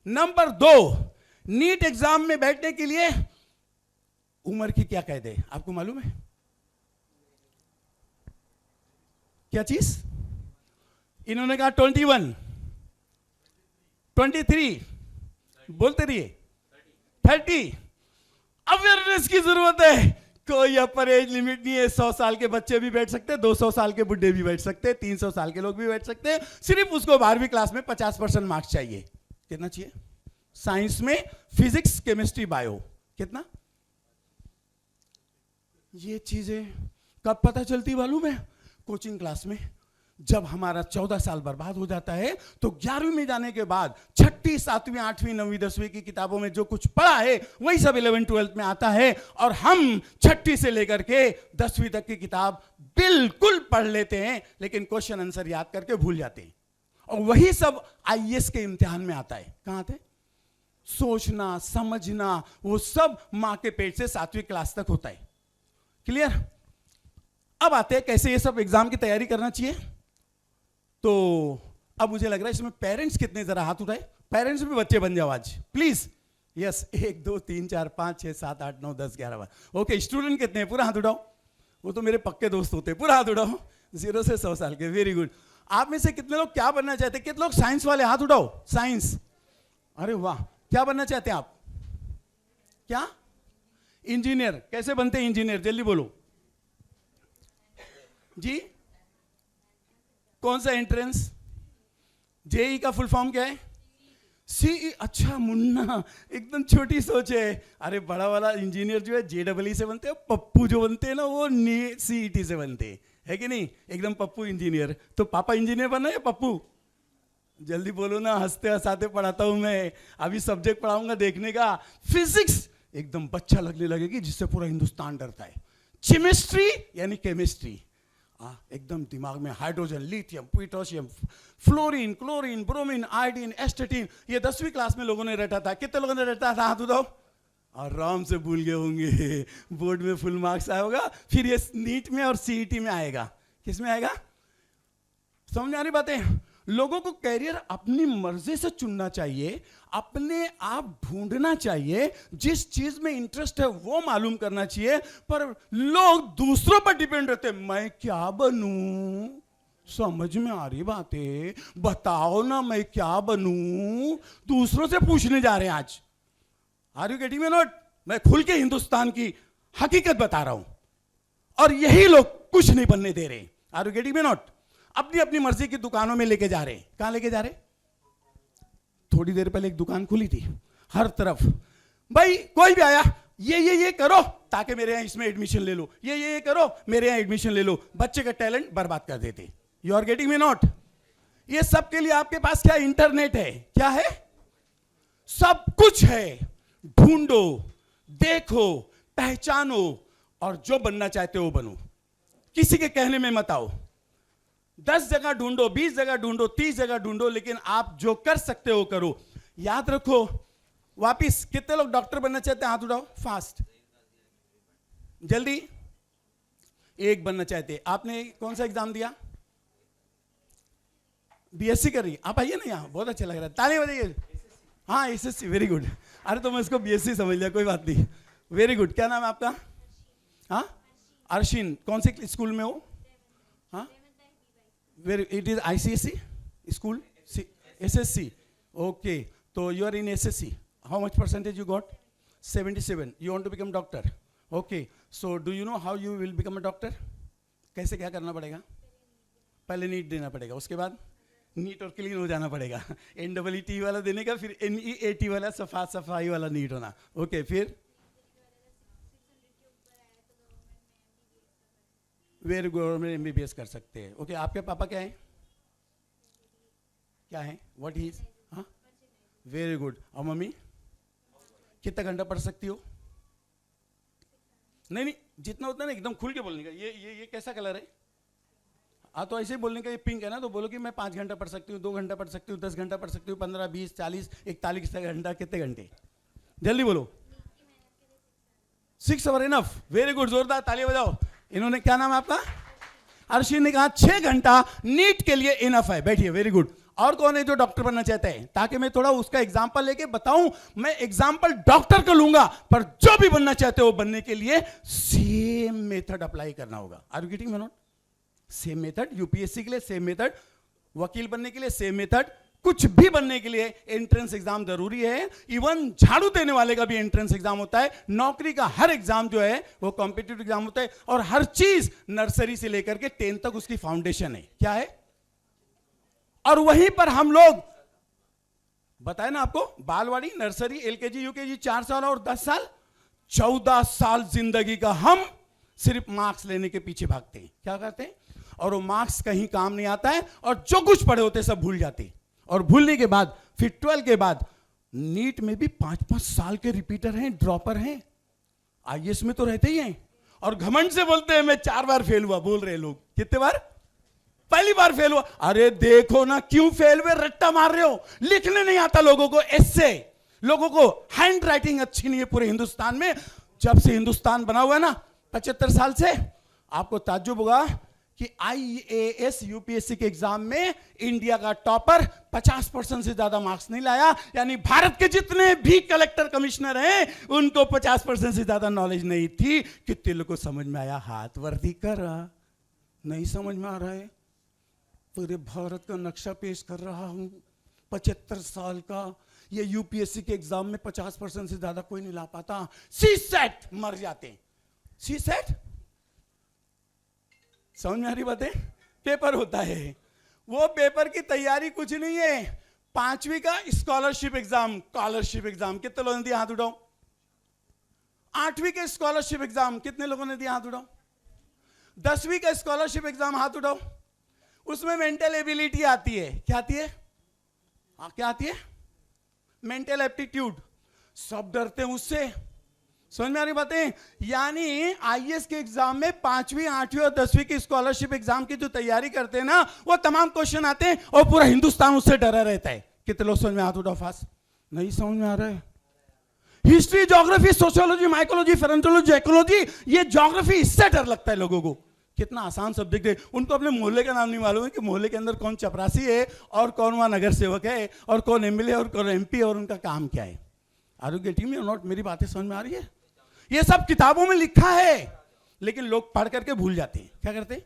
नंबर 2, नीट एग्जाम में बैठने के लिए उम्र की क्या कैद है? आपको मालूम है क्या चीज? इन्होंने कहा 21, 23, बोलते रहिए 30। अवेयरनेस की जरूरत है। कोई अपर एज लिमिट नहीं है। 100 साल के बच्चे भी बैठ सकते हैं, 200 साल के बुढ़े भी बैठ सकते हैं, 300 साल के लोग भी बैठ सकते हैं। सिर्फ उसको 12वीं क्लास में 50% मार्क्स चाहिए। कितना चाहिए? साइंस में फिजिक्स, केमिस्ट्री, बायो। कितना? ये चीजें कब पता चलती मालूम है? कोचिंग क्लास में। जब हमारा 14 साल बर्बाद हो जाता है तो 11वीं में जाने के बाद 6ठी, 7वीं, 8वीं, 9वीं, 10वीं की किताबों में जो कुछ पढ़ा है वही सब 11th, 12th में आता है, और हम 6ठी से लेकर के 10वीं तक की किताब बिल्कुल पढ़ लेते हैं, लेकिन क्वेश्चन आंसर याद करके भूल जाते हैं। और वही सब आईएएस के इम्तिहान में आता है। कहां आता है? सोचना, समझना, वो सब मां के पेट से 7वीं क्लास तक होता है। क्लियर? अब आते हैं कैसे ये सब एग्जाम की तैयारी करना चाहिए। तो अब मुझे लग रहा है इसमें पेरेंट्स कितने, जरा हाथ उठाए। पेरेंट्स भी बच्चे बन जाओ आज प्लीज। Yes, 1 2 3 4 5 6 7 8 9 10 11 okay. स्टूडेंट कितने हैं? पूरा हाथ उठाओ। वो तो मेरे पक्के दोस्त होते हैं। पूरा हाथ उठाओ। 0 से 100 साल के। Very good. आप में से कितने लोग क्या बनना चाहते हैं? कितने लोग साइंस वाले? हाथ उठाओ। साइंस। अरे वाह, क्या बनना चाहते हैं आप? क्या? इंजीनियर। कैसे बनते हैं इंजीनियर? जल्दी बोलो जी। कौन सा एंट्रेंस? जेई का फुल फॉर्म क्या है? सीई। अच्छा मुन्ना, एकदम छोटी सोच है। अरे बड़ा वाला इंजीनियर जो है जेईई से बनते हैं, पप्पू जो बनते हैं ना वो सीईटी से बनते हैं, है कि नहीं? एकदम पप्पू इंजीनियर। तो पापा इंजीनियर बनना है या पप्पू? जल्दी बोलो ना, हंसते हंसाते पढ़ाता हूं मैं। अभी सब्जेक्ट पढ़ाऊंगा देखने का। फिजिक्स एकदम बच्चा लगने लगेगी, जिससे पूरा हिंदुस्तान डरता है। केमिस्ट्री यानी केमिस्ट्री, एकदम दिमाग में hydrogen, lithium, potassium, fluorine, chlorine, bromine, iodine, एस्टेटिन, ये 10वीं क्लास में लोगों ने रटा था। कितने लोगों ने रटा था? हाथ उठाओ। आराम से भूल गए होंगे, बोर्ड में फुल मार्क्स आया होगा, फिर ये नीट में और सीईटी में आएगा। किस में आएगा? समझ में आ रही बातें? लोगों को कैरियर अपनी मर्जी से चुनना चाहिए, अपने आप ढूंढना चाहिए, जिस चीज में इंटरेस्ट है वो मालूम करना चाहिए। पर लोग दूसरों पर डिपेंड रहते हैं, मैं क्या बनूं? समझ में आ रही बातें? बताओ ना मैं क्या बनूं? दूसरों से पूछने जा रहे हैं आज। Are you getting me not? मैं खुल के हिंदुस्तान की हकीकत बता रहा हूं, और यही लोग कुछ नहीं बनने दे रहे। Are you getting me not? अपनी अपनी मर्जी की दुकानों में लेके जा रहे। कहां लेके जा रहे? थोड़ी देर पहले एक दुकान खुली थी, हर तरफ भाई कोई भी आया, ये करो ताकि मेरे यहां इसमें एडमिशन ले लो, ये करो मेरे यहां एडमिशन ले लो। बच्चे का टैलेंट बर्बाद कर देते। You are getting me not? ये सब के लिए आपके पास क्या? इंटरनेट है। क्या है? सब कुछ है। ढूंढो, देखो, पहचानो, और जो बनना चाहते हो बनो। किसी के कहने में मत आओ। 10 जगह ढूंढो, 20 जगह ढूंढो, 30 जगह ढूंढो, लेकिन आप जो कर सकते हो करो। याद रखो। वापिस, कितने लोग डॉक्टर बनना चाहते हैं? हाथ उठाओ फास्ट, जल्दी। एक बनना चाहते। आपने कौन सा एग्जाम दिया? बीएससी कर रही। आप आइए ना यहाँ, बहुत अच्छा लग रहा है, ताली बजाइए। हाँ, एसएससी, वेरी गुड। अरे तो मैं इसको बीएससी समझ लिया, कोई बात नहीं, वेरी गुड। क्या नाम है आपका? हाँ, अर्शिन। कौन से स्कूल में हो? हाँ, very, it is ICSE school, SSC, okay. तो you are in SSC, how much percentage you got? 77. You want to become doctor, okay. So do you know how you will become a doctor? कैसे, क्या करना पड़ेगा? पहले NEET देना पड़ेगा, उसके बाद नीट और क्लीन हो जाना पड़ेगा। NEET वाला देने का, फिर NEAT वाला, सफाई वाला नीट होना, ओके। फिर वेरी गवर्नमेंट MBBS कर सकते हैं, ओके। आपके पापा क्या है? क्या है? What he? हाँ, वेरी गुड। और मम्मी कितना घंटा पढ़ सकती हो? नहीं, जितना होता है ना, एकदम खुल के बोलने का। ये कैसा कलर है? हाँ, तो ऐसे ही बोलने का। ये पिंक है ना, तो बोलो कि मैं 5 घंटा पढ़ सकती हूँ, 2 घंटा पढ़ सकती हूँ, 10 घंटा पढ़ सकती हूँ, 15, 20, 40, 41 घंटा। कितने घंटे? जल्दी बोलो। 6 आवर इनफ, वेरी गुड, जोरदार ताली बजाओ। इन्होंने, क्या नाम है आपका? अर्शिन ने कहा 6 घंटा नीट के लिए इनफ है। बैठिए, वेरी गुड। और कौन है जो डॉक्टर बनना चाहता है? ताकि मैं थोड़ा उसका एग्जांपल लेके बताऊं। मैं एग्जांपल डॉक्टर का लूंगा, पर जो भी बनना चाहते हो बनने के लिए सेम मेथड अप्लाई करना होगा। Are you getting me not? Same method. UPSC के लिए सेम मेथड, वकील बनने के लिए सेम मेथड, कुछ भी बनने के लिए एंट्रेंस एग्जाम जरूरी है। इवन झाड़ू देने वाले का भी एंट्रेंस एग्जाम होता है। नौकरी का हर एग्जाम जो है वो कॉम्पिटिटिव एग्जाम होता है। और हर चीज नर्सरी से लेकर के 10 तक उसकी फाउंडेशन है। क्या है? और वहीं पर हम लोग बताए ना आपको, बालवाड़ी, नर्सरी, LKG, UKG 4 साल और 10 साल, 14 साल जिंदगी का हम सिर्फ मार्क्स लेने के पीछे भागते हैं। क्या करते हैं? और वो मार्क्स कहीं काम नहीं आता है, और जो कुछ पढ़े होते सब भूल जाते हैं। और भूलने के बाद फिर 12 के बाद नीट में भी 5-5 साल के रिपीटर हैं, ड्रॉपर हैं। IAS में तो रहते ही हैं, और घमंड से बोलते हैं मैं 4 बार फेल हुआ। बोल रहे लोग, कितने बार? पहली बार फेल हुआ। अरे देखो ना, क्यों फेल हुए? रट्टा मार रहे हो। लिखने नहीं आता लोगों को, ऐसे लोगों को हैंड राइटिंग अच्छी नहीं है पूरे हिंदुस्तान में। जब से हिंदुस्तान बना हुआ है ना, 75 साल से, आपको ताज्जुब होगा कि IAS UPSC के एग्जाम में इंडिया का टॉपर 50% से ज्यादा मार्क्स नहीं लाया। यानी भारत के जितने भी कलेक्टर कमिश्नर हैं उनको 50% से ज्यादा नॉलेज नहीं थी। कितने लोगों को समझ में आया? हाथ वर्दी कर। नहीं समझ में आ रहा है? पूरे भारत का नक्शा पेश कर रहा हूं, 75 साल का। ये UPSC के एग्जाम में 50% से ज्यादा कोई नहीं ला पाता। CSET मर जाते हैं। CSET समझ में आ रही बातें? पेपर होता है, वो पेपर की तैयारी कुछ नहीं है। 5वीं का स्कॉलरशिप एग्जाम, स्कॉलरशिप एग्जाम, कितने लोगों ने दिया? हाथ उठाओ। 8वीं का स्कॉलरशिप एग्जाम, कितने लोगों ने दिया? हाथ उठाओ। 10वीं का स्कॉलरशिप एग्जाम, हाथ उठाओ। उसमें मेंटल एबिलिटी आती है। क्या आती है? क्या आती है? Mental aptitude. सब डरते हैं उससे, समझ में आ रही बातें? यानी आईएएस के एग्जाम में 5वीं 8वीं और 10वीं की स्कॉलरशिप एग्जाम की जो तैयारी करते हैं ना, वो तमाम क्वेश्चन आते हैं और पूरा हिंदुस्तान उससे डरा रहता है। कितने लोग समझ में हाथ उठाओ फास्ट? नहीं समझ में आ रहा है? History, geography, sociology, mycology, gerontology, ecology, ये ज्योग्राफी, इससे डर लगता है लोगों को। कितना आसान सब्जेक्ट है। उनको अपने मोहल्ले का नाम नहीं मालूम है कि मोहल्ले के अंदर कौन चपरासी है और कौन वहां नगर सेवक है और कौन एमएलए और कौन एमपी और उनका काम क्या है। आर यू गेटिंग मी और नॉट? मेरी बातें समझ में आ रही है? ये सब किताबों में लिखा है, लेकिन लोग पढ़ करके भूल जाते हैं। क्या करते हैं?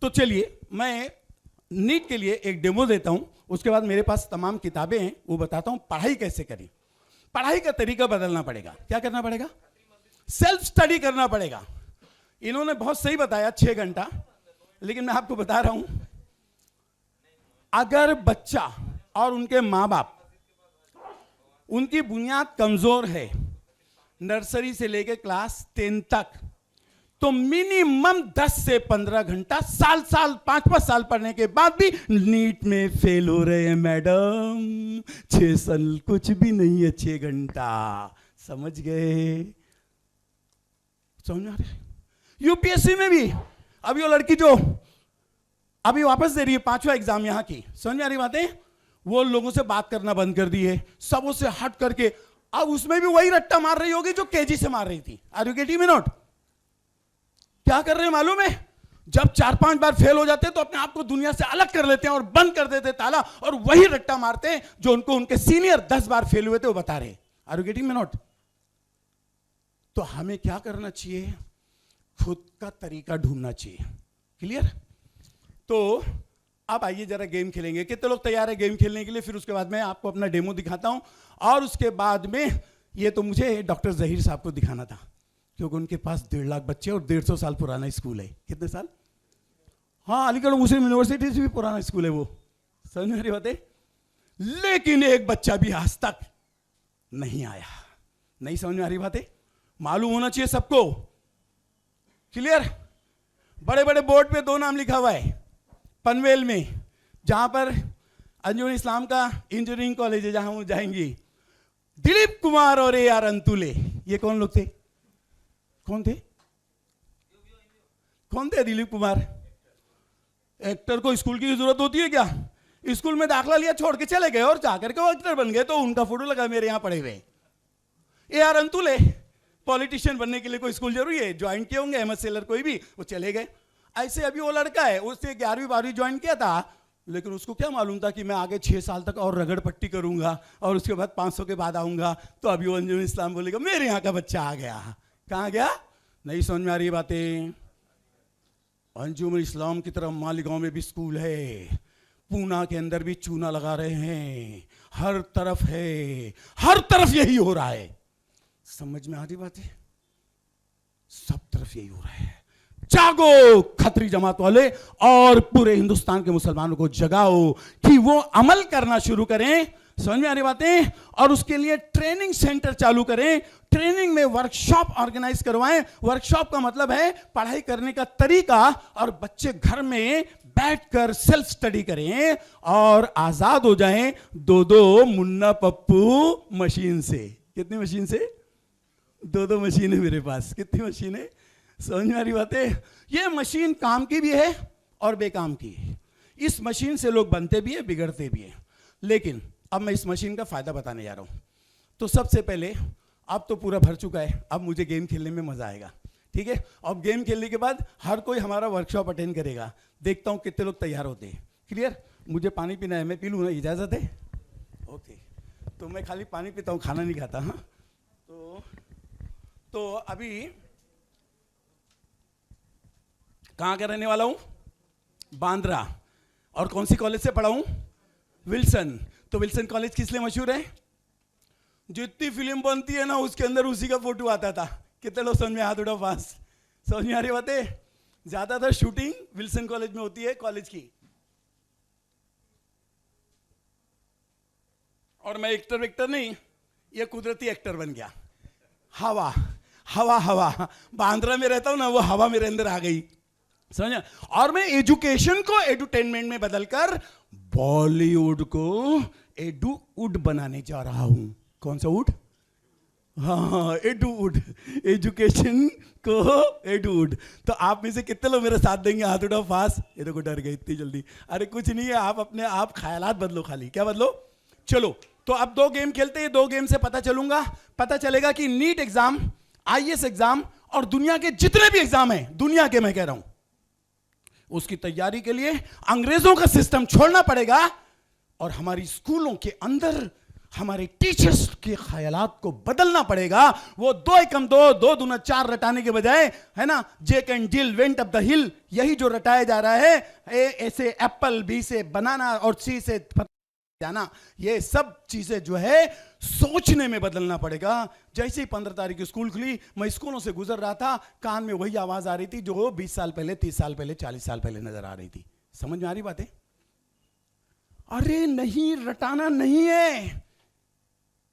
तो चलिए मैं नीट के लिए एक डेमो देता हूं, उसके बाद मेरे पास तमाम किताबें हैं, वो बताता हूं पढ़ाई कैसे करें। पढ़ाई का तरीका बदलना पड़ेगा। क्या करना पड़ेगा? सेल्फ स्टडी करना पड़ेगा। इन्होंने बहुत सही बताया 6 घंटा, लेकिन मैं आपको बता रहा हूं, अगर बच्चा और उनके मां बाप, उनकी बुनियाद कमजोर है नर्सरी से लेकर क्लास 10 तक, तो मिनिमम 10 से 15 घंटा साल 5-5 साल पढ़ने के बाद भी नीट में फेल हो रहे हैं मैडम। 6 साल कुछ भी नहीं है, 6 घंटा। समझ गए? समझ आ रहे? यूपीएससी में भी अभी वो लड़की जो अभी वापस दे रही है 5वां एग्जाम यहां की, समझ में आ रही बातें? वो लोगों से बात करना बंद कर दी है, सबों से हट करके अब उसमें भी वही रट्टा मार रही होगी जो केजी से मार रही थी। Are you getting me not? क्या कर रहे हैं मालूम है? जब 4-5 बार फेल हो जाते हैं तो अपने आप को दुनिया से अलग कर लेते हैं और बंद कर देते ताला, और वही रट्टा मारते हैं जो उनको उनके सीनियर 10 बार फेल हुए थे वो बता रहे। Are you getting me not? तो हमें क्या करना चाहिए? खुद का तरीका ढूंढना चाहिए। क्लियर? तो अब आइए जरा गेम खेलेंगे। कितने लोग तैयार है गेम खेलने के लिए? फिर उसके बाद मैं आपको अपना डेमो दिखाता हूं, और उसके बाद में ये तो मुझे डॉक्टर जहीर साहब को दिखाना था, क्योंकि उनके पास 1.5 लाख बच्चे और 150 साल पुराना स्कूल है। कितने साल? हाँ, अलीगढ़ मुस्लिम यूनिवर्सिटी से भी पुराना स्कूल है वो। समझ में आ रही बात है? लेकिन एक बच्चा भी आज तक नहीं आया। नहीं समझ में आ रही बात है? मालूम होना चाहिए सबको। क्लियर? बड़े बड़े बोर्ड पे 2 नाम लिखा हुआ है। पनवेल में, जहां पर अंजुमन इस्लाम का इंजीनियरिंग कॉलेज है, जहां वो जाएंगी, दिलीप कुमार और AR अंतुले। ये कौन लोग थे? कौन थे? कौन थे दिलीप कुमार? एक्टर को स्कूल की जरूरत होती है क्या? स्कूल में दाखला लिया, छोड़ के चले गए और जाकर के वो एक्टर बन गए, तो उनका फोटो लगा मेरे यहां पड़े हुए। AR अंतुले पॉलिटिशियन बनने के लिए कोई स्कूल जरूरी है? ज्वाइन किए होंगे, अहमद सेलर कोई भी, वो चले गए। ऐसे अभी वो लड़का है, उससे 11वीं 12वीं ज्वाइन किया था, लेकिन उसको क्या मालूम था कि मैं आगे 6 साल तक और रगड़ पट्टी करूंगा और उसके बाद 500 के बाद आऊंगा। तो अभी वो अंजुमन इस्लाम बोलेगा मेरे यहाँ का बच्चा आ गया। कहाँ गया? नहीं समझ में आ रही बातें? अंजुमन इस्लाम की तरफ मालीगांव में भी स्कूल है, पूना के अंदर भी चूना लगा रहे हैं, हर तरफ है, हर तरफ यही हो रहा है। समझ में आ रही बातें? सब तरफ यही हो रहा है। जागो खत्री जमात वाले और पूरे हिंदुस्तान के मुसलमानों को जगाओ कि वो अमल करना शुरू करें। समझ में आ रही बातें? और उसके लिए ट्रेनिंग सेंटर चालू करें, ट्रेनिंग में वर्कशॉप ऑर्गेनाइज करवाएं। वर्कशॉप का मतलब है पढ़ाई करने का तरीका, और बच्चे घर में बैठकर सेल्फ स्टडी करें और आजाद हो जाएं 2-2 मुन्ना पप्पू मशीन से। कितनी मशीन से? 2-2 मशीन है मेरे पास। कितनी मशीन है? समझ में आ रही बात है? ये मशीन काम की भी है और बेकाम की है। इस मशीन से लोग बनते भी है, बिगड़ते भी है। लेकिन अब मैं इस मशीन का फायदा बताने जा रहा हूं। तो सबसे पहले, अब तो पूरा भर चुका है, अब मुझे गेम खेलने में मजा आएगा। ठीक है? अब गेम खेलने के बाद हर कोई हमारा वर्कशॉप अटेंड करेगा। देखता हूं कितने लोग तैयार होते हैं। क्लियर? मुझे पानी पीना है, मैं पी लूँ ना? इजाजत है? ओके। तो मैं खाली पानी पीता हूं, खाना नहीं खाता। हाँ, तो अभी कहां का रहने वाला हूं? बांद्रा। और कौन सी कॉलेज से पढ़ा हूं? विल्सन। तो विल्सन कॉलेज किस लिए मशहूर है? जितनी फिल्म बनती है ना, उसके अंदर उसी का फोटो आता था। कितने लोग समझ में हाथ उठाओ फास्ट? समझ में आ रही बातें? ज्यादातर शूटिंग विल्सन कॉलेज में होती है, कॉलेज की। और मैं एक्टर वेक्टर नहीं, ये कुदरती एक्टर बन गया। हवा हवा हवा, बांद्रा में रहता हूं ना, वो हवा मेरे अंदर आ गई। समझ? और मैं एजुकेशन को एडुटेनमेंट में बदलकर बॉलीवुड को एडुवुड बनाने जा रहा हूं। कौन सा वुड? हाँ, एडवुड, एजुकेशन को एडवुड। तो आप में से कितने लोग मेरे साथ देंगे? हाथ उठाओ फास्ट। ये देखो डर गए इतनी जल्दी। अरे कुछ नहीं है, आप अपने आप ख्यालात बदलो, खाली क्या बदलो। चलो तो अब 2 गेम खेलते हैं। 2 गेम से पता चलेगा कि नीट एग्जाम, आईएएस एग्जाम और दुनिया के जितने भी एग्जाम हैं, दुनिया के मैं कह रहा हूं, उसकी तैयारी के लिए अंग्रेजों का सिस्टम छोड़ना पड़ेगा और हमारी स्कूलों के अंदर हमारे टीचर्स के ख्यालात को बदलना पड़ेगा। वो 2 एकम 2, 2 दूना 4 रटाने के बजाय, है ना, Jack and Jill went up the hill, यही जो रटाया जा रहा है, ए से एप्पल, बी से बनाना और सी से जाना, ये सब चीजें जो है सोचने में बदलना पड़ेगा। जैसे ही 15 तारीख की स्कूल खुली, मैं स्कूलों से गुजर रहा था, कान में वही आवाज आ रही थी जो 20 साल पहले, 30 साल पहले, 40 साल पहले नजर आ रही थी। समझ में आ रही बातें? अरे नहीं, रटाना नहीं है,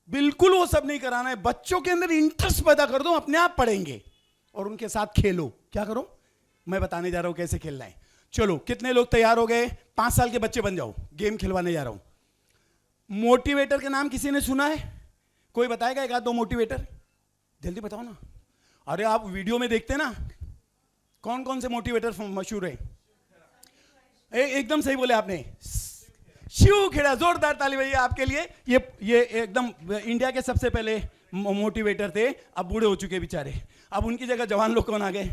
बिल्कुल वो सब नहीं कराना है। बच्चों के अंदर इंटरेस्ट पैदा कर दो, अपने आप पढ़ेंगे और उनके साथ खेलो। क्या करो? मैं बताने जा रहा हूं कैसे खेलना है। चलो कितने लोग तैयार हो गए? 5 साल के बच्चे बन जाओ, गेम खिलवाने जा रहा हूं। मोटिवेटर का नाम किसी ने सुना है? कोई बताएगा? 1 आध 2 मोटिवेटर जल्दी बताओ ना। अरे आप वीडियो में देखते ना, कौन कौन से मोटिवेटर मशहूर है? एकदम सही बोले आपने, शिव खेड़ा। जोरदार ताली भैया आपके लिए। ये एकदम इंडिया के सबसे पहले मोटिवेटर थे, अब बूढ़े हो चुके बेचारे। अब उनकी जगह जवान लोग कौन आ गए?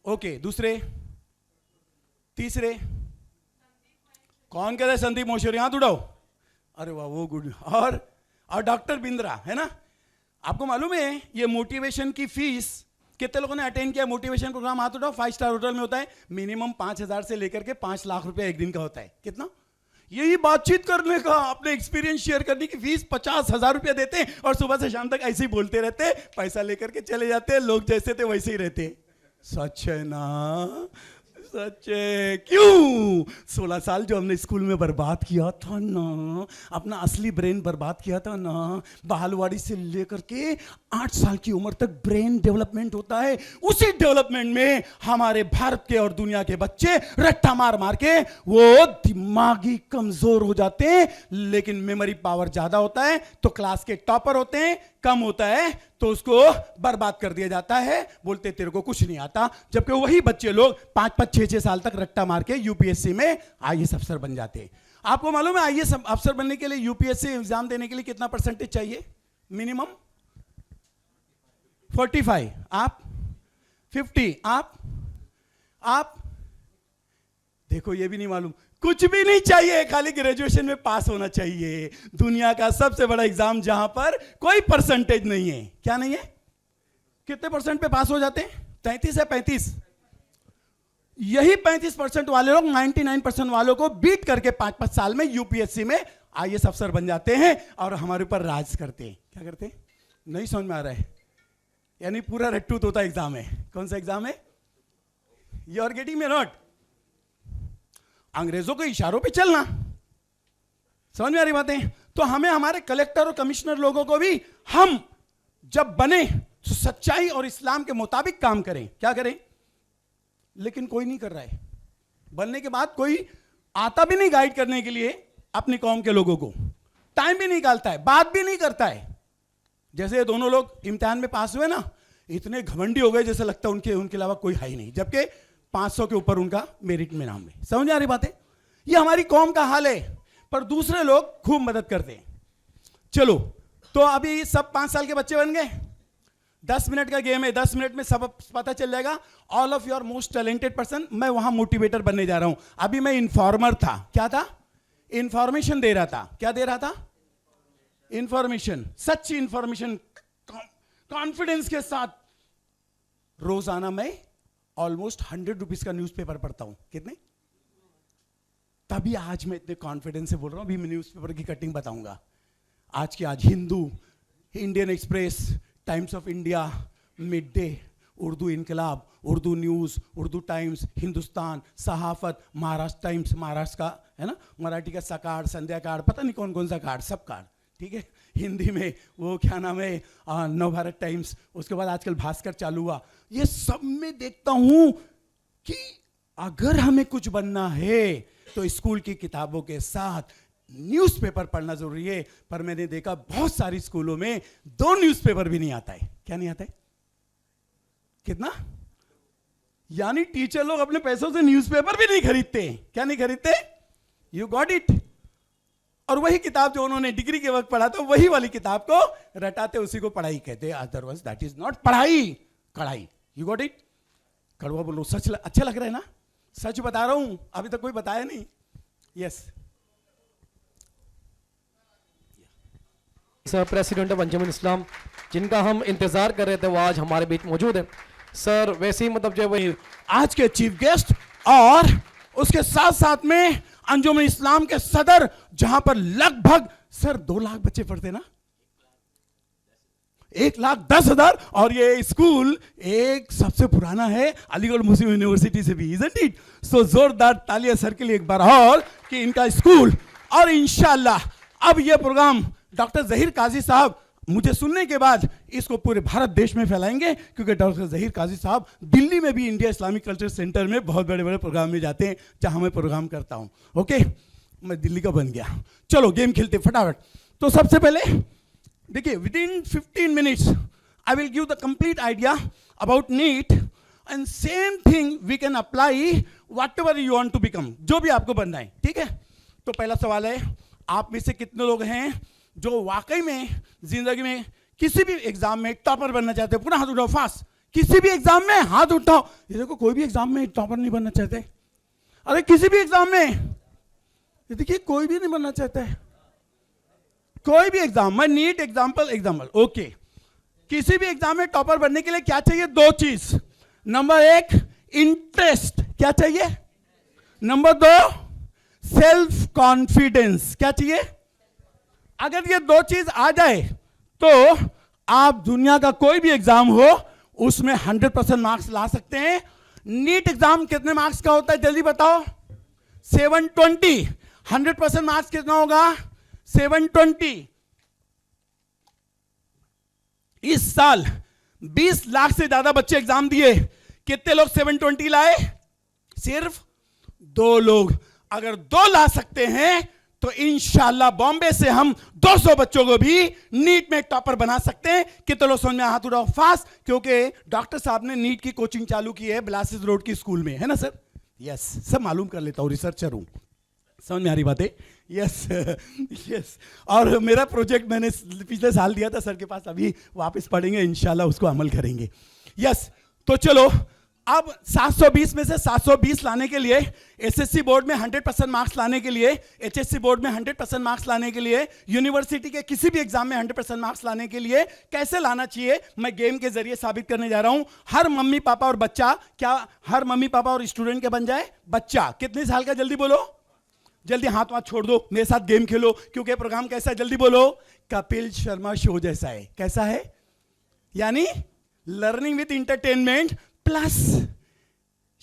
ओके, दूसरे, तीसरे कौन कह रहे हैं? संदीप मोशेरी, हाथ उठाओ। अरे वाह, वो गुड। और डॉक्टर बिंद्रा, है ना। आपको मालूम है ये मोटिवेशन की फीस कितने लोगों ने अटेंड किया? मोटिवेशन प्रोग्राम हाथ उठाओ। 5 स्टार होटल में होता है, मिनिमम 5,000 से लेकर के 5 लाख रुपए एक दिन का होता है। कितना? यही बातचीत करने का, अपने एक्सपीरियंस शेयर करने की फीस 50,000 रुपए देते हैं और सुबह से शाम तक ऐसे ही बोलते रहते हैं, पैसा लेकर के चले जाते हैं। लोग जैसे थे वैसे ही रहते। सच है ना? सच है। क्यों? 16 साल जो हमने स्कूल में बर्बाद किया था ना, अपना असली ब्रेन बर्बाद किया था ना, बालवाड़ी से लेकर के 8 साल की उम्र तक ब्रेन डेवलपमेंट होता है। उसी डेवलपमेंट में हमारे भारत के और दुनिया के बच्चे रट्टा मार मार के वो दिमागी कमजोर हो जाते हैं, लेकिन मेमोरी पावर ज्यादा होता है तो क्लास के टॉपर होते हैं, कम होता है तो उसको बर्बाद कर दिया जाता है, बोलते तेरे को कुछ नहीं आता। जबकि वही बच्चे लोग 5-5, 6-6 साल तक रट्टा मार के यूपीएससी में आईएएस अफसर बन जाते हैं। आपको मालूम है आईएएस अफसर बनने के लिए यूपीएससी एग्जाम देने के लिए कितना परसेंटेज चाहिए? मिनिमम 45, आप 50, आप देखो ये भी नहीं मालूम। कुछ भी नहीं चाहिए, खाली ग्रेजुएशन में पास होना चाहिए। दुनिया का सबसे बड़ा एग्जाम जहां पर कोई परसेंटेज नहीं है। क्या नहीं है? कितने परसेंट पे पास हो जाते हैं? 33 है, 35। यही 35% वाले लोग 99% वालों को बीट करके 5-5 साल में यूपीएससी में आईएएस अफसर बन जाते हैं और हमारे ऊपर राज करते हैं। क्या करते हैं? नहीं समझ में आ रहा है? यानी पूरा रट्टू तोता एग्जाम है। कौन सा एग्जाम है? You are getting me not? अंग्रेजों के इशारों पे चलना। समझ में आ रही बातें? तो हमें हमारे कलेक्टर और कमिश्नर लोगों को भी हम जब बने तो सच्चाई और इस्लाम के मुताबिक काम करें। क्या करें? लेकिन कोई नहीं कर रहा है। बनने के बाद कोई आता भी नहीं गाइड करने के लिए अपनी कौम के लोगों को, टाइम भी नहीं निकालता है, बात भी नहीं करता है। जैसे ये दोनों लोग इम्तिहान में पास हुए ना, इतने घमंडी हो गए जैसे लगता है उनके अलावा कोई है ही नहीं, जबकि 500 के ऊपर उनका मेरिट में नाम है। समझ आ रही बातें? ये हमारी कौम का हाल है, पर दूसरे लोग खूब मदद करते हैं। चलो तो अभी सब 5 साल के बच्चे बन गए। 10 मिनट का गेम है, 10 मिनट में सब पता चल जाएगा। All of your most talented person. मैं वहां मोटिवेटर बनने जा रहा हूं। अभी मैं इन्फॉर्मर था। क्या था? इंफॉर्मेशन दे रहा था। क्या दे रहा था? इंफॉर्मेशन, सच्ची इंफॉर्मेशन, कॉन्फिडेंस के साथ। रोजाना मैं ऑलमोस्ट 100 रुपीज का न्यूज़पेपर पढ़ता हूं। कितने? तभी आज मैं इतने कॉन्फिडेंस से बोल रहा हूं। अभी मैं न्यूज़पेपर की कटिंग बताऊंगा। आज की आज Hindu, Indian Express, Times of India, Mid Day, Urdu Inquilab, Urdu News, Urdu Times, Hindustan, Sahafat, Maharashtra Times, Maharashtra का है ना, मराठी का सकाळ, संध्या काळ, पता नहीं कौन कौन सा कार्ड, सब कार्ड, ठीक है। हिंदी में वो क्या नाम है, नवभारत टाइम्स, उसके बाद आजकल भास्कर चालू हुआ। ये सब में देखता हूं कि अगर हमें कुछ बनना है तो स्कूल की किताबों के साथ न्यूज़पेपर पढ़ना जरूरी है, पर मैंने देखा बहुत सारी स्कूलों में 2 न्यूज़पेपर भी नहीं आता है। क्या नहीं आता है? कितना? यानी टीचर लोग अपने पैसों से न्यूज़पेपर भी नहीं खरीदते। क्या नहीं खरीदते? You got it. और वही किताब जो उन्होंने डिग्री के वक्त पढ़ा था, वही वाली किताब को रटाते, उसी को पढ़ाई कहते हैं। अदरवाइज दैट इज नॉट पढ़ाई, कढ़ाई। You got it? कड़वा बोलो, सच अच्छा लग रहा है ना? सच बता रहा हूं, अभी तक कोई बताया नहीं। यस सर, प्रेसिडेंट ऑफ अंजुमन इस्लाम, जिनका हम इंतजार कर रहे थे, वो आज हमारे बीच मौजूद है। सर वैसे ही मतलब जो वही आज के चीफ गेस्ट और उसके साथ साथ में अंजुमन इस्लाम के सदर, जहां पर लगभग सर 2 लाख बच्चे पढ़ते ना, 1,10,000। और ये स्कूल एक सबसे पुराना है अलीगढ़ मुस्लिम यूनिवर्सिटी से भी, इजंट इट? सो जोरदार तालियां सर के लिए एक बार और कि इनका स्कूल। और इंशाल्लाह अब ये प्रोग्राम डॉक्टर जहीर काजी साहब मुझे सुनने के बाद इसको पूरे भारत देश में फैलाएंगे, क्योंकि डॉक्टर जहीर काजी साहब दिल्ली में भी इंडिया इस्लामिक कल्चर सेंटर में बहुत बड़े बड़े प्रोग्राम में जाते हैं, जहां मैं प्रोग्राम करता हूं। ओके, मैं दिल्ली का बन गया। चलो गेम खेलते फटाफट। तो सबसे पहले देखिए, within 15 minutes I will give the complete idea about NEET, and same thing we can apply whatever you want to become, जो भी आपको बनना है। ठीक है? तो पहला सवाल है, आप में से कितने लोग हैं जो वाकई में जिंदगी में किसी भी एग्जाम में टॉपर बनना चाहते हैं? पूरा हाथ उठाओ फास्ट। किसी भी एग्जाम में हाथ उठाओ। ये देखो, कोई भी एग्जाम में टॉपर नहीं बनना चाहते। अरे किसी भी एग्जाम में, ये देखिए, कोई भी नहीं बनना चाहता है। कोई भी एग्जाम, मैं नीट एग्जाम्पल ओके। किसी भी एग्जाम में टॉपर बनने के लिए क्या चाहिए? 2 चीज। नंबर 1 इंटरेस्ट, क्या चाहिए? नंबर 2 सेल्फ कॉन्फिडेंस, क्या चाहिए? अगर ये 2 चीज आ जाए तो आप दुनिया का कोई भी एग्जाम हो उसमें 100% मार्क्स ला सकते हैं। नीट एग्जाम कितने मार्क्स का होता है जल्दी बताओ? 720। 100% मार्क्स कितना होगा? 720। इस साल 20 लाख से ज्यादा बच्चे एग्जाम दिए, कितने लोग 720 लाए? सिर्फ 2 लोग। अगर 2 ला सकते हैं तो इंशाल्लाह बॉम्बे से हम 200 बच्चों को भी नीट में टॉपर बना सकते हैं। कितने लोग समझ में? हाथ उठाओ फास्ट, क्योंकि डॉक्टर साहब ने नीट की कोचिंग चालू की है बिलासिस रोड की स्कूल में, है ना सर? यस, सब मालूम कर लेता हूं, रिसर्चर हूं। समझ में आ रही बातें? Yes yes. और मेरा प्रोजेक्ट मैंने पिछले साल दिया था सर के पास, अभी वापस पढ़ेंगे इंशाल्लाह, उसको अमल करेंगे। यस, तो चलो अब 720 में से 720 लाने के लिए, एसएससी बोर्ड में 100% मार्क्स लाने के लिए, एचएससी बोर्ड में 100% मार्क्स लाने के लिए, यूनिवर्सिटी के किसी भी एग्जाम में 100% मार्क्स लाने के लिए कैसे लाना चाहिए, मैं गेम के जरिए साबित करने जा रहा हूं। हर मम्मी पापा और बच्चा, क्या हर मम्मी पापा और स्टूडेंट के बन जाए? बच्चा कितने साल का? जल्दी बोलो, जल्दी हाथ वाथ छोड़ दो, मेरे साथ गेम खेलो, क्योंकि प्रोग्राम कैसा है? जल्दी बोलो। कपिल शर्मा शो जैसा है। कैसा है? यानी learning with entertainment plus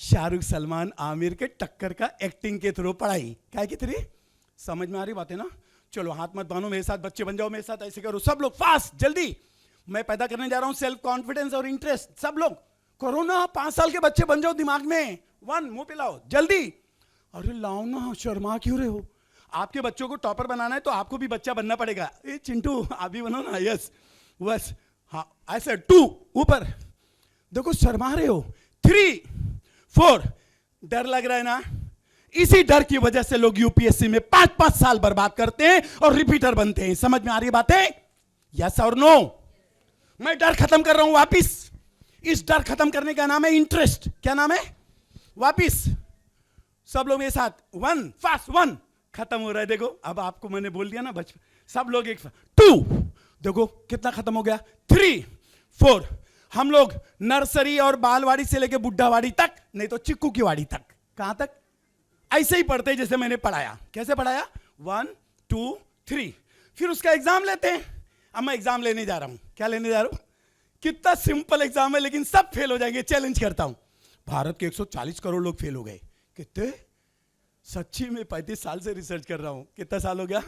Shahrukh Salman Aamir के टक्कर का एक्टिंग के थ्रू पढ़ाई। क्या की थ्री? समझ में आ रही बात है ना? चलो हाथ मत बांधो, मेरे साथ बच्चे बन जाओ, मेरे साथ ऐसे करो, सब लोग फास्ट जल्दी। मैं पैदा करने जा रहा हूं सेल्फ कॉन्फिडेंस और इंटरेस्ट। सब लोग करो ना, 5 साल के बच्चे बन जाओ दिमाग में। 1 मुंह पे लाओ जल्दी। अरे लाओ ना, शर्मा क्यों रहे हो? आपके बच्चों को टॉपर बनाना है तो आपको भी बच्चा बनना पड़ेगा। ए चिंटू आप भी बनो ना। यस बस, हाँ ऐसे 2 ऊपर देखो, शर्मा रहे हो। 3 4 डर लग रहा है ना? इसी डर की वजह से लोग यूपीएससी में 5-5 साल बर्बाद करते हैं और रिपीटर बनते हैं। समझ में आ रही बातें? यस और नो? मैं डर खत्म कर रहा हूं वापिस। इस डर खत्म करने का नाम है इंटरेस्ट। क्या नाम है? वापिस सब लोग मेरे साथ 1 फास्ट 1 खत्म हो रहा है। देखो अब आपको मैंने बोल दिया ना बचपन, सब लोग एक 2 देखो कितना खत्म हो गया। 3 4 हम लोग नर्सरी और बालवाड़ी से लेके बुढ़ावाड़ी तक, नहीं तो चिक्कू की वाड़ी तक, कहां तक ऐसे ही पढ़ते जैसे मैंने पढ़ाया। कैसे पढ़ाया? 1 2 3। फिर उसका एग्जाम लेते हैं। अब मैं एग्जाम लेने जा रहा हूं। क्या लेने जा रहा हूं? कितना सिंपल एग्जाम है, लेकिन सब फेल हो जाएंगे। चैलेंज करता हूं। भारत के 140 करोड़ लोग फेल हो गए। कितने? सच्ची में 35 साल से रिसर्च कर रहा हूं। कितना साल हो गया?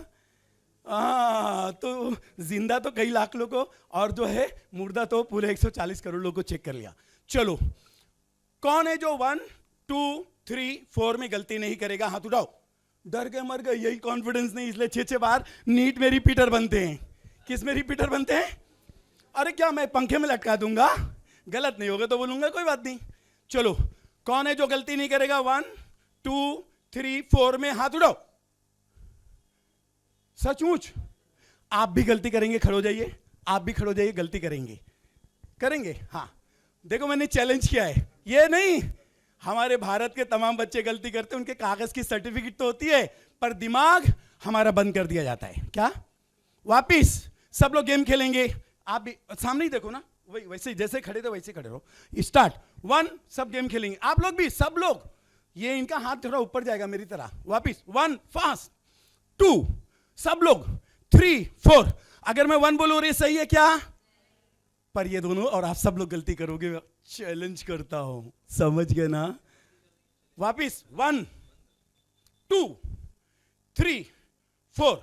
तो जिंदा तो कई लाख लोगों को, और जो है मुर्दा तो पूरे 140 करोड़ लोगों को चेक कर लिया। चलो कौन है जो 1 2 3 4 में गलती नहीं करेगा? हाथ उठाओ। डर के मर गए, यही कॉन्फिडेंस नहीं, इसलिए 6 बार नीट में रिपीटर बनते हैं। किस में रिपीटर बनते हैं? अरे क्या मैं पंखे में लटका दूंगा? गलत नहीं होगा तो बोलूंगा, कोई बात नहीं। चलो, कौन है जो गलती नहीं करेगा? 1 2 3 4 में हाथ उठाओ। सचमुच आप भी गलती करेंगे? खड़ो जाइए, आप भी खड़ो जाइए, गलती करेंगे? करेंगे? हाँ, देखो मैंने चैलेंज किया है, ये नहीं, हमारे भारत के तमाम बच्चे गलती करते हैं, उनके कागज की सर्टिफिकेट तो होती है, पर दिमाग हमारा बंद कर दिया जाता है। क्या? वापिस सब लोग गेम खेलेंगे, आप भी सामने ही देखो ना, वही वैसे जैसे खड़े थे वैसे खड़े रहो। स्टार्ट। 1, सब गेम खेलेंगे, आप लोग भी, सब लोग। ये इनका हाथ थोड़ा ऊपर जाएगा मेरी तरह। वापिस 1 फास्ट, 2 सब लोग, 3 4। अगर मैं 1 बोलूं, ये सही है क्या? पर ये दोनों और आप सब लोग गलती करोगे, चैलेंज करता हूं, समझ गए ना? वापिस 1 2 3 4।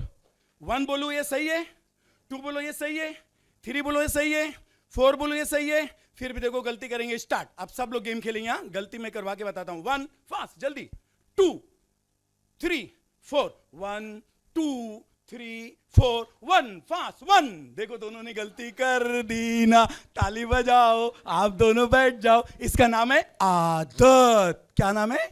1 बोलो ये सही है, 2 बोलो ये सही है, 3 बोलो ये सही है, 4 बोलो ये सही है, फिर भी देखो गलती करेंगे। स्टार्ट। अब सब लोग गेम खेलेंगे। हाँ, गलती मैं करवा के बताता हूं। 1 फास्ट, जल्दी, 2 3 4, 1 2 3 4, 1 फास्ट, 1। देखो दोनों ने गलती कर दी ना, ताली बजाओ, आप दोनों बैठ जाओ। इसका नाम है आदत। क्या नाम है?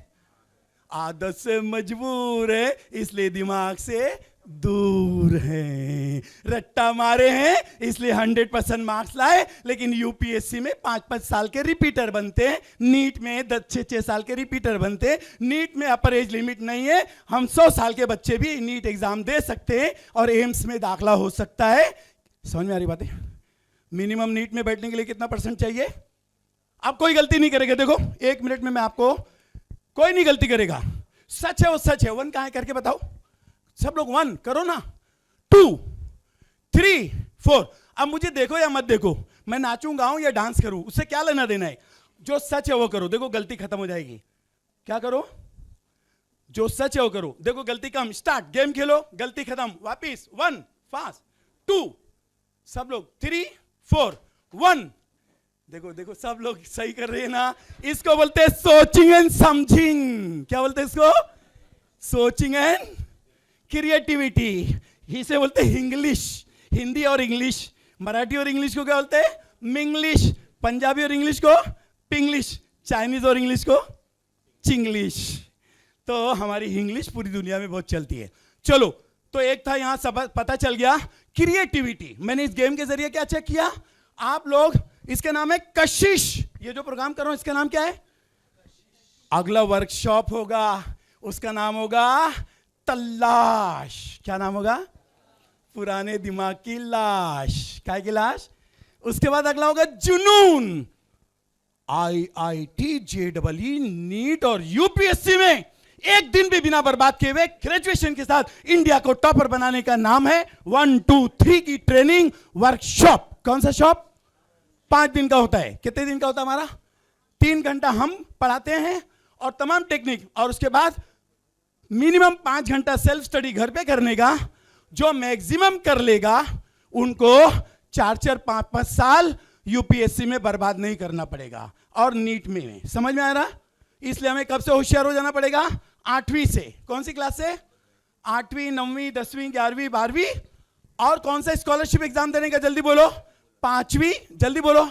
आदत से मजबूर है, इसलिए दिमाग से दूर है। रट्टा मारे हैं इसलिए 100% मार्क्स लाए, लेकिन यूपीएससी में 5-5 साल के रिपीटर बनते हैं, नीट में 6-6 साल के रिपीटर बनते हैं। नीट में अपर एज लिमिट नहीं है, हम 100 साल के बच्चे भी नीट एग्जाम दे सकते हैं और एम्स में दाखला हो सकता है। समझ में आ रही बातें? मिनिमम नीट में बैठने के लिए कितना % चाहिए? आप कोई गलती नहीं करेगा, देखो 1 मिनट में मैं आपको, कोई नहीं गलती करेगा। सच है वो सच है। 1 कहां है करके बताओ सब लोग। 1 करो ना, 2 3 4। अब मुझे देखो या मत देखो, मैं नाचूं गाऊं या डांस करूं, उससे क्या लेना देना है? जो सच है वो करो, देखो गलती खत्म हो जाएगी। क्या करो? जो सच है वो करो, देखो गलती कम। स्टार्ट, गेम खेलो, गलती खत्म। वापिस 1 फास्ट, 2 सब लोग, 3 4 1। देखो देखो सब लोग सही कर रहे हैं ना। इसको बोलते हैं सोचिंग एंड समझिंग। क्या बोलते हैं इसको? Soching and creativity. इसे बोलते हैं इंग्लिश। हिंदी और इंग्लिश, मराठी और इंग्लिश को क्या बोलते हैं? मिंग्लिश। पंजाबी और इंग्लिश को पिंग्लिश। चाइनीज और इंग्लिश को चिंग्लिश। तो हमारी इंग्लिश पूरी दुनिया में बहुत चलती है। चलो, तो एक था यहां सब पता चल गया, क्रिएटिविटी। मैंने इस गेम के जरिए क्या चेक किया? आप लोग, इसका नाम है कशिश। ये जो प्रोग्राम कर रहा हूं इसका नाम क्या है? अगला वर्कशॉप होगा उसका नाम होगा तलाश। क्या नाम होगा? पुराने दिमाग की लाश। काय की लाश? उसके बाद अगला होगा जुनून। IIT JEE नीट और यूपीएससी में एक दिन भी बिना बर्बाद किए हुए ग्रेजुएशन के साथ इंडिया को टॉपर बनाने का नाम है 1 2 3 की ट्रेनिंग वर्कशॉप। कौन सा शॉप? 5 दिन का होता है। कितने दिन का होता है हमारा? 3 घंटा हम पढ़ाते हैं और तमाम टेक्निक, और उसके बाद मिनिमम 5 घंटा सेल्फ स्टडी घर पे करने का। जो मैक्सिमम कर लेगा उनको 4-4 5-5 साल यूपीएससी में बर्बाद नहीं करना पड़ेगा और नीट में। समझ में आ रहा? इसलिए हमें कब से होशियार हो जाना पड़ेगा? 8वीं से। कौन सी क्लास से? 8वीं 9वीं 10वीं 11वीं 12वीं। और कौन सा स्कॉलरशिप एग्जाम देने का? जल्दी बोलो। 5वीं, जल्दी बोलो।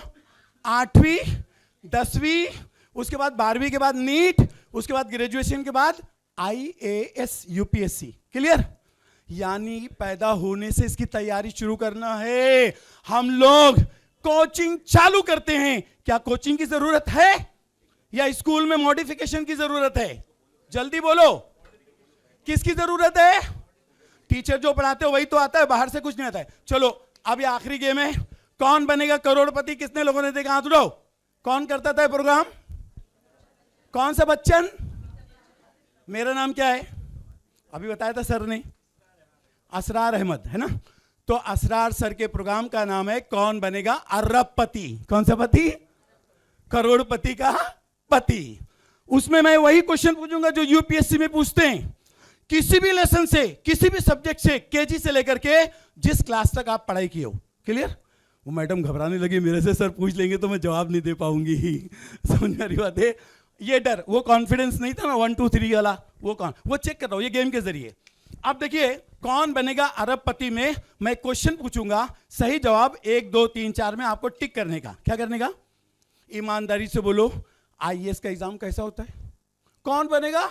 8वीं 10वीं, उसके बाद 12वीं के बाद नीट, उसके बाद ग्रेजुएशन के बाद IAS यूपीएससी। क्लियर? यानी पैदा होने से इसकी तैयारी शुरू करना है। हम लोग कोचिंग चालू करते हैं। क्या कोचिंग की जरूरत है या स्कूल में मॉडिफिकेशन की जरूरत है? जल्दी बोलो, किसकी जरूरत है? टीचर जो पढ़ाते हो वही तो आता है, बाहर से कुछ नहीं आता है। चलो, अब ये आखिरी गेम है। कौन बनेगा करोड़पति? कितने लोगों ने देखा? हाथ उठाओ। कौन करता था प्रोग्राम? कौन सा बच्चन? मेरा नाम क्या है? अभी बताया था सर ने, असरार अहमद, है ना? तो असरार सर के प्रोग्राम का नाम है कौन बनेगा अरबपति। कौन सा पति? करोड़पति का पति। उसमें मैं वही क्वेश्चन पूछूंगा जो यूपीएससी में पूछते हैं। किसी भी लेसन से, किसी भी सब्जेक्ट से, केजी से लेकर के जिस क्लास तक आप पढ़ाई की हो। क्लियर? वो मैडम घबराने लगी मेरे से, सर पूछ लेंगे तो मैं जवाब नहीं दे पाऊंगी। समझ में आ रही बात है? ये डर, वो कॉन्फिडेंस नहीं था ना 1 2 3 वाला, वो चेक कर रहा हूं ये गेम के जरिए। अब देखिए कौन बनेगा अरबपति में, मैं क्वेश्चन पूछूंगा, सही जवाब 1 2 3 4 में आपको टिक करने का। क्या करने का? ईमानदारी से बोलो, आईएएस का एग्जाम कैसा होता है? कौन बनेगा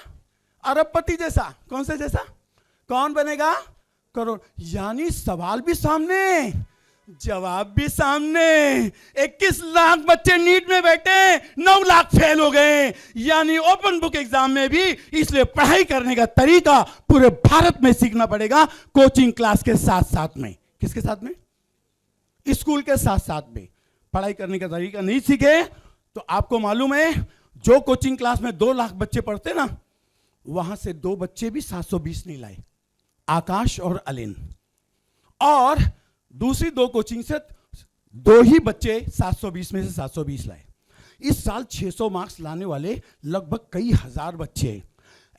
अरबपति जैसा? कौन से जैसा? कौन बनेगा करोड़? यानी सवाल भी सामने, जवाब भी सामने। 21 लाख बच्चे नीट में बैठे, 9 लाख फेल हो गए, यानी ओपन बुक एग्जाम में भी। इसलिए पढ़ाई करने का तरीका पूरे भारत में सीखना पड़ेगा, कोचिंग क्लास के साथ साथ में। किसके साथ में? स्कूल के साथ साथ में। पढ़ाई करने का तरीका नहीं सीखे तो आपको मालूम है, जो कोचिंग क्लास में 2 लाख बच्चे पढ़ते ना, वहां से 2 बच्चे भी 720 नहीं लाए, आकाश और अलिन। और दूसरी 2 कोचिंग से 2 ही बच्चे 720 में से 720 लाए। इस साल 600 मार्क्स लाने वाले लगभग कई हजार बच्चे।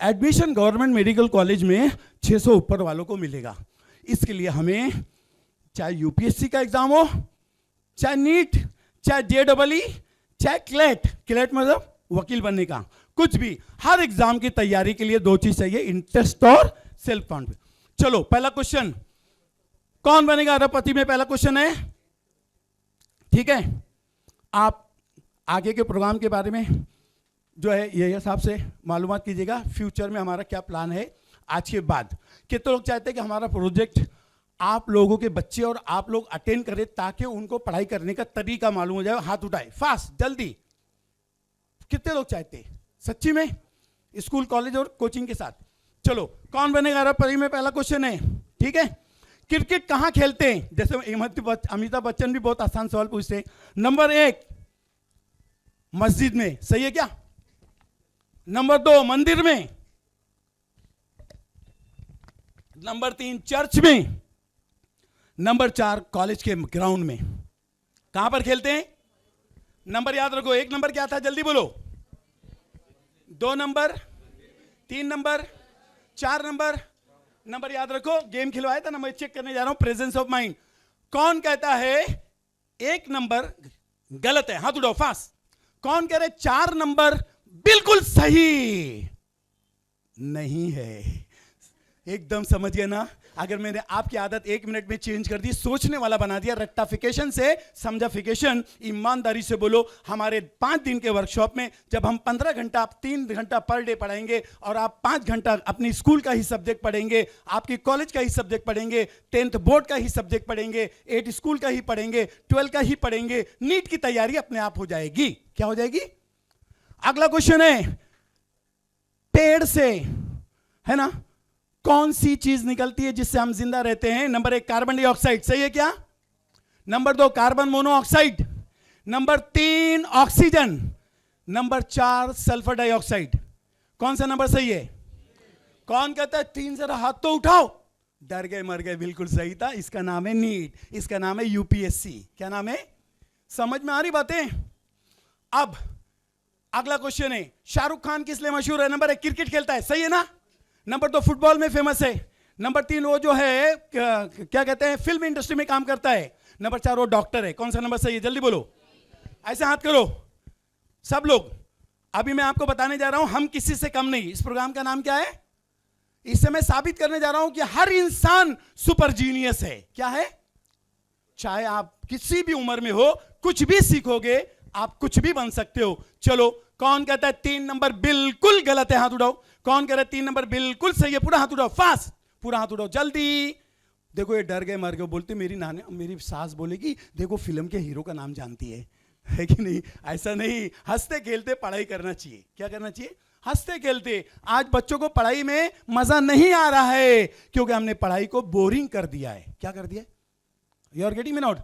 एडमिशन गवर्नमेंट मेडिकल कॉलेज में 600 ऊपर वालों को मिलेगा। इसके लिए हमें चाहे यूपीएससी का एग्जाम हो, चाहे नीट, चाहे जेडबलई, चाहे क्लेट मतलब वकील बनने का, कुछ भी, हर एग्जाम की तैयारी के लिए 2 चीज चाहिए, इंटरेस्ट और सेल्फ कॉन्फिडेंस। चलो पहला क्वेश्चन, कौन बनेगा अरबपति में? पहला क्वेश्चन है, ठीक है। आप आगे के प्रोग्राम के बारे में जो है ये हिसाब से मालूमात कीजिएगा, फ्यूचर में हमारा क्या प्लान है आज के बाद। कितने लोग चाहते हैं कि हमारा प्रोजेक्ट आप लोगों के बच्चे और आप लोग अटेंड करें ताकि उनको पढ़ाई करने का तरीका मालूम हो जाए? हाथ उठाए फास्ट, जल्दी। कितने लोग चाहते हैं सच्ची में, स्कूल कॉलेज और कोचिंग के साथ? चलो कौन बनेगा अरबपति में? पहला क्वेश्चन है, ठीक है। क्रिकेट कहां खेलते हैं? जैसे अमिताभ बच्चन भी बहुत आसान सवाल पूछते हैं। नंबर 1 मस्जिद में, सही है क्या? नंबर 2 मंदिर में, नंबर 3 चर्च में, नंबर 4 कॉलेज के ग्राउंड में। कहां पर खेलते हैं? नंबर याद रखो, 1 नंबर क्या था जल्दी बोलो, 2 नंबर, 3 नंबर, 4 नंबर। नंबर याद रखो, गेम खिलवाया था ना, मैं चेक करने जा रहा हूं प्रेजेंस ऑफ माइंड। कौन कहता है 1 नंबर गलत है? हाथ उठाओ फास्ट। कौन कह रहे 4 नंबर बिल्कुल सही नहीं है? एकदम समझ गए ना? अगर मैंने आपकी आदत 1 मिनट में चेंज कर दी, सोचने वाला बना दिया, रेक्टाफिकेशन से समझाफिकेशन। ईमानदारी से बोलो, हमारे 5 दिन के वर्कशॉप में जब हम 15 घंटा, आप 3 घंटा पर डे पढ़ाएंगे और आप 5 घंटा अपनी स्कूल का ही सब्जेक्ट पढ़ेंगे, आपकी कॉलेज का ही सब्जेक्ट पढ़ेंगे, 10th बोर्ड का ही सब्जेक्ट पढ़ेंगे, 8 स्कूल का ही पढ़ेंगे, 12 का ही पढ़ेंगे, नीट की तैयारी अपने आप हो जाएगी। क्या हो जाएगी? अगला क्वेश्चन है, पेड़ से, है ना, कौन सी चीज निकलती है जिससे हम जिंदा रहते हैं? नंबर 1 कार्बन डाइऑक्साइड, सही है क्या? Number 2 carbon monoxide, number 3 oxygen, number 4 sulphur dioxide. कौन सा नंबर सही है? कौन कहता है 3? जरा हाथ तो उठाओ। डर गए मर गए, बिल्कुल सही था। इसका नाम है नीट, इसका नाम है यूपीएससी। क्या नाम है? समझ में आ रही बातें? अब अगला क्वेश्चन है, शाहरुख खान किस लिए मशहूर है? नंबर 1 क्रिकेट खेलता है, सही है ना? नंबर 2 फुटबॉल में फेमस है। नंबर 3 वो जो है क्या कहते हैं, फिल्म इंडस्ट्री में काम करता है। नंबर 4 वो डॉक्टर है। कौन सा नंबर सही है? जल्दी बोलो, ऐसे हाथ करो सब लोग। अभी मैं आपको बताने जा रहा हूं, हम किसी से कम नहीं। इस प्रोग्राम का नाम क्या है? इससे मैं साबित करने जा रहा हूं कि हर इंसान सुपर जीनियस है। क्या है? चाहे आप किसी भी उम्र में हो, कुछ भी सीखोगे, आप कुछ भी बन सकते हो। चलो कौन कहता है 3 नंबर बिल्कुल गलत है? हाथ उठाओ। कौन कह रहा है 3 नंबर बिल्कुल सही है? पूरा हाथ उठाओ फास्ट, पूरा हाथ उठाओ जल्दी। देखो ये डर गए मर गए, बोलते मेरी सास बोलेगी देखो फिल्म के हीरो का नाम जानती है कि नहीं? ऐसा नहीं, हंसते खेलते पढ़ाई करना चाहिए। क्या करना चाहिए? हंसते खेलते। आज बच्चों को पढ़ाई में मजा नहीं आ रहा है क्योंकि हमने पढ़ाई को बोरिंग कर दिया है। क्या कर दिया? You are getting me not?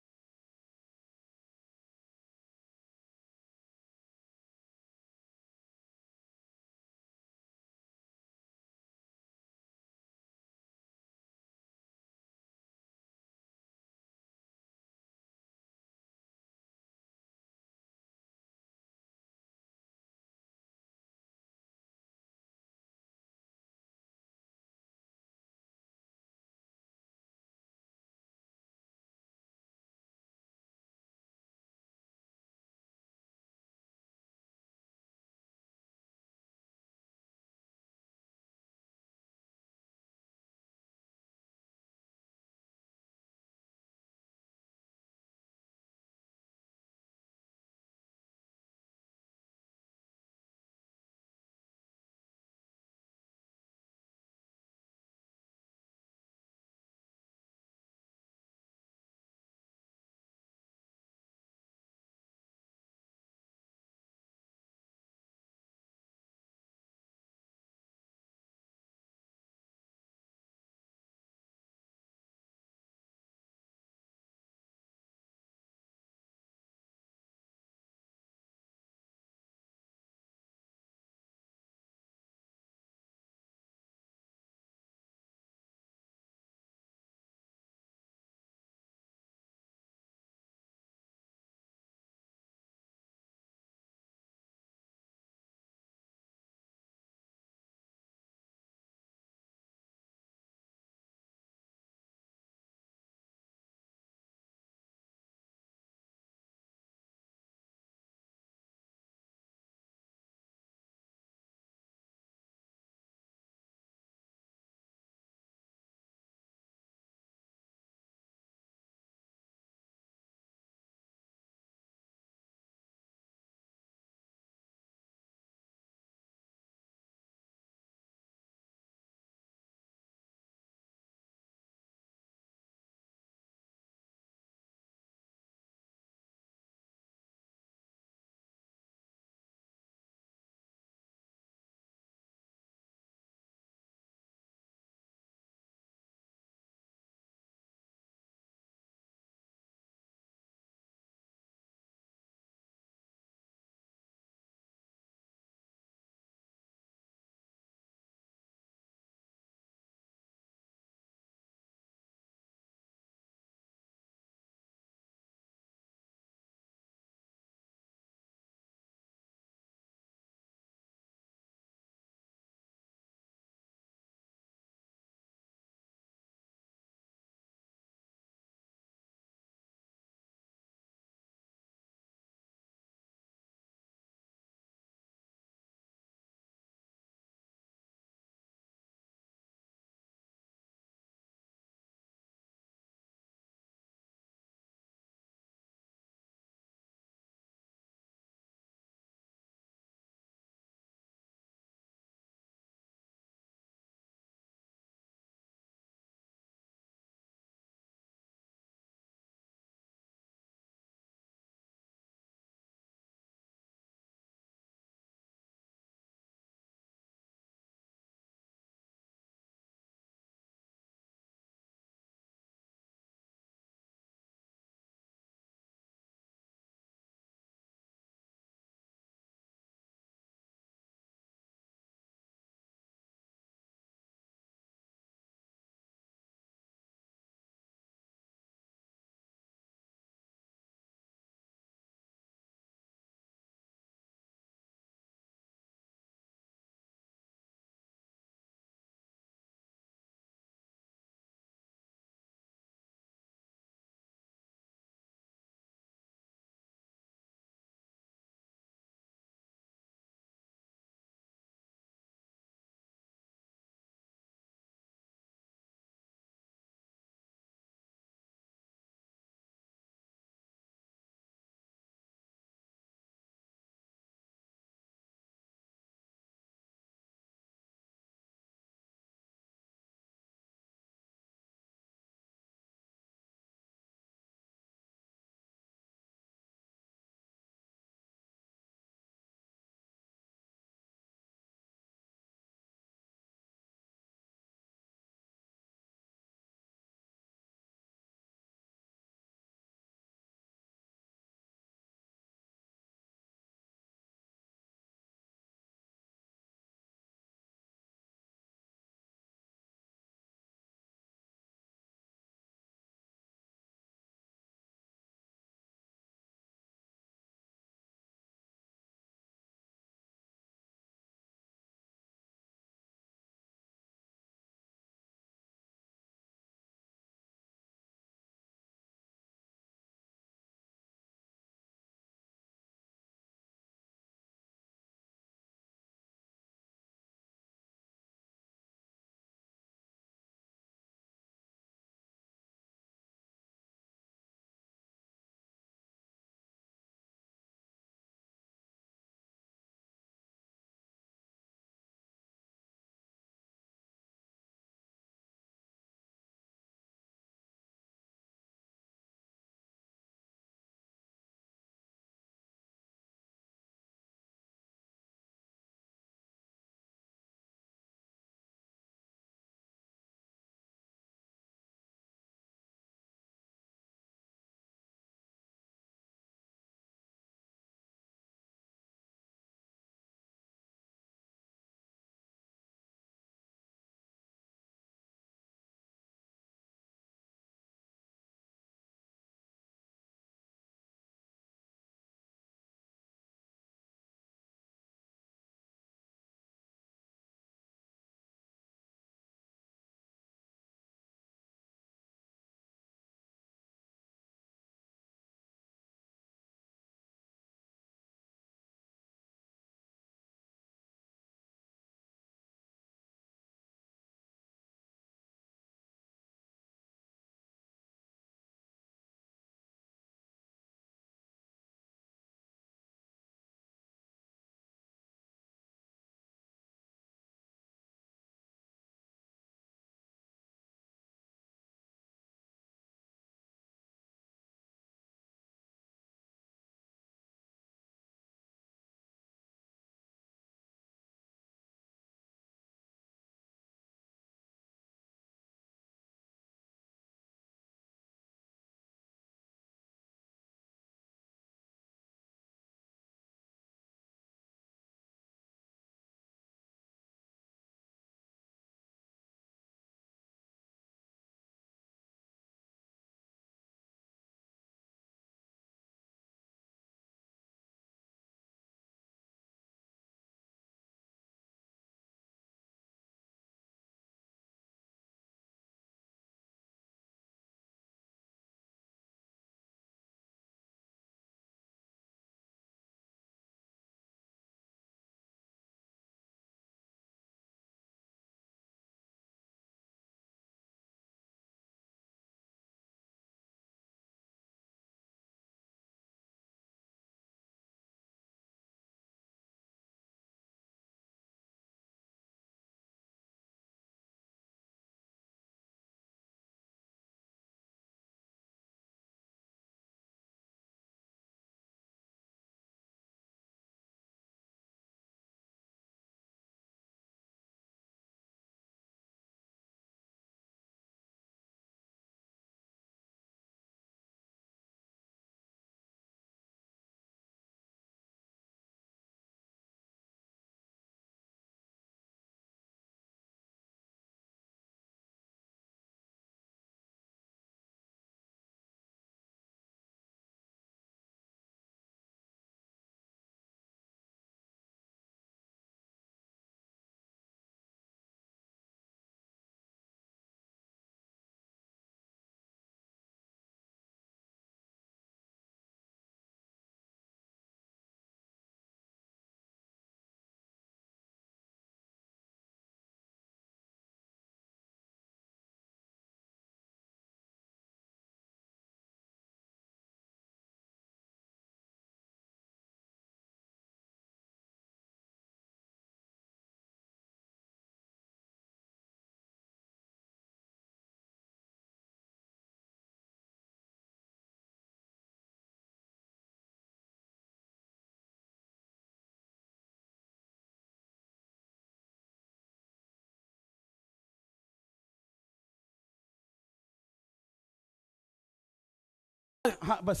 हाँ बस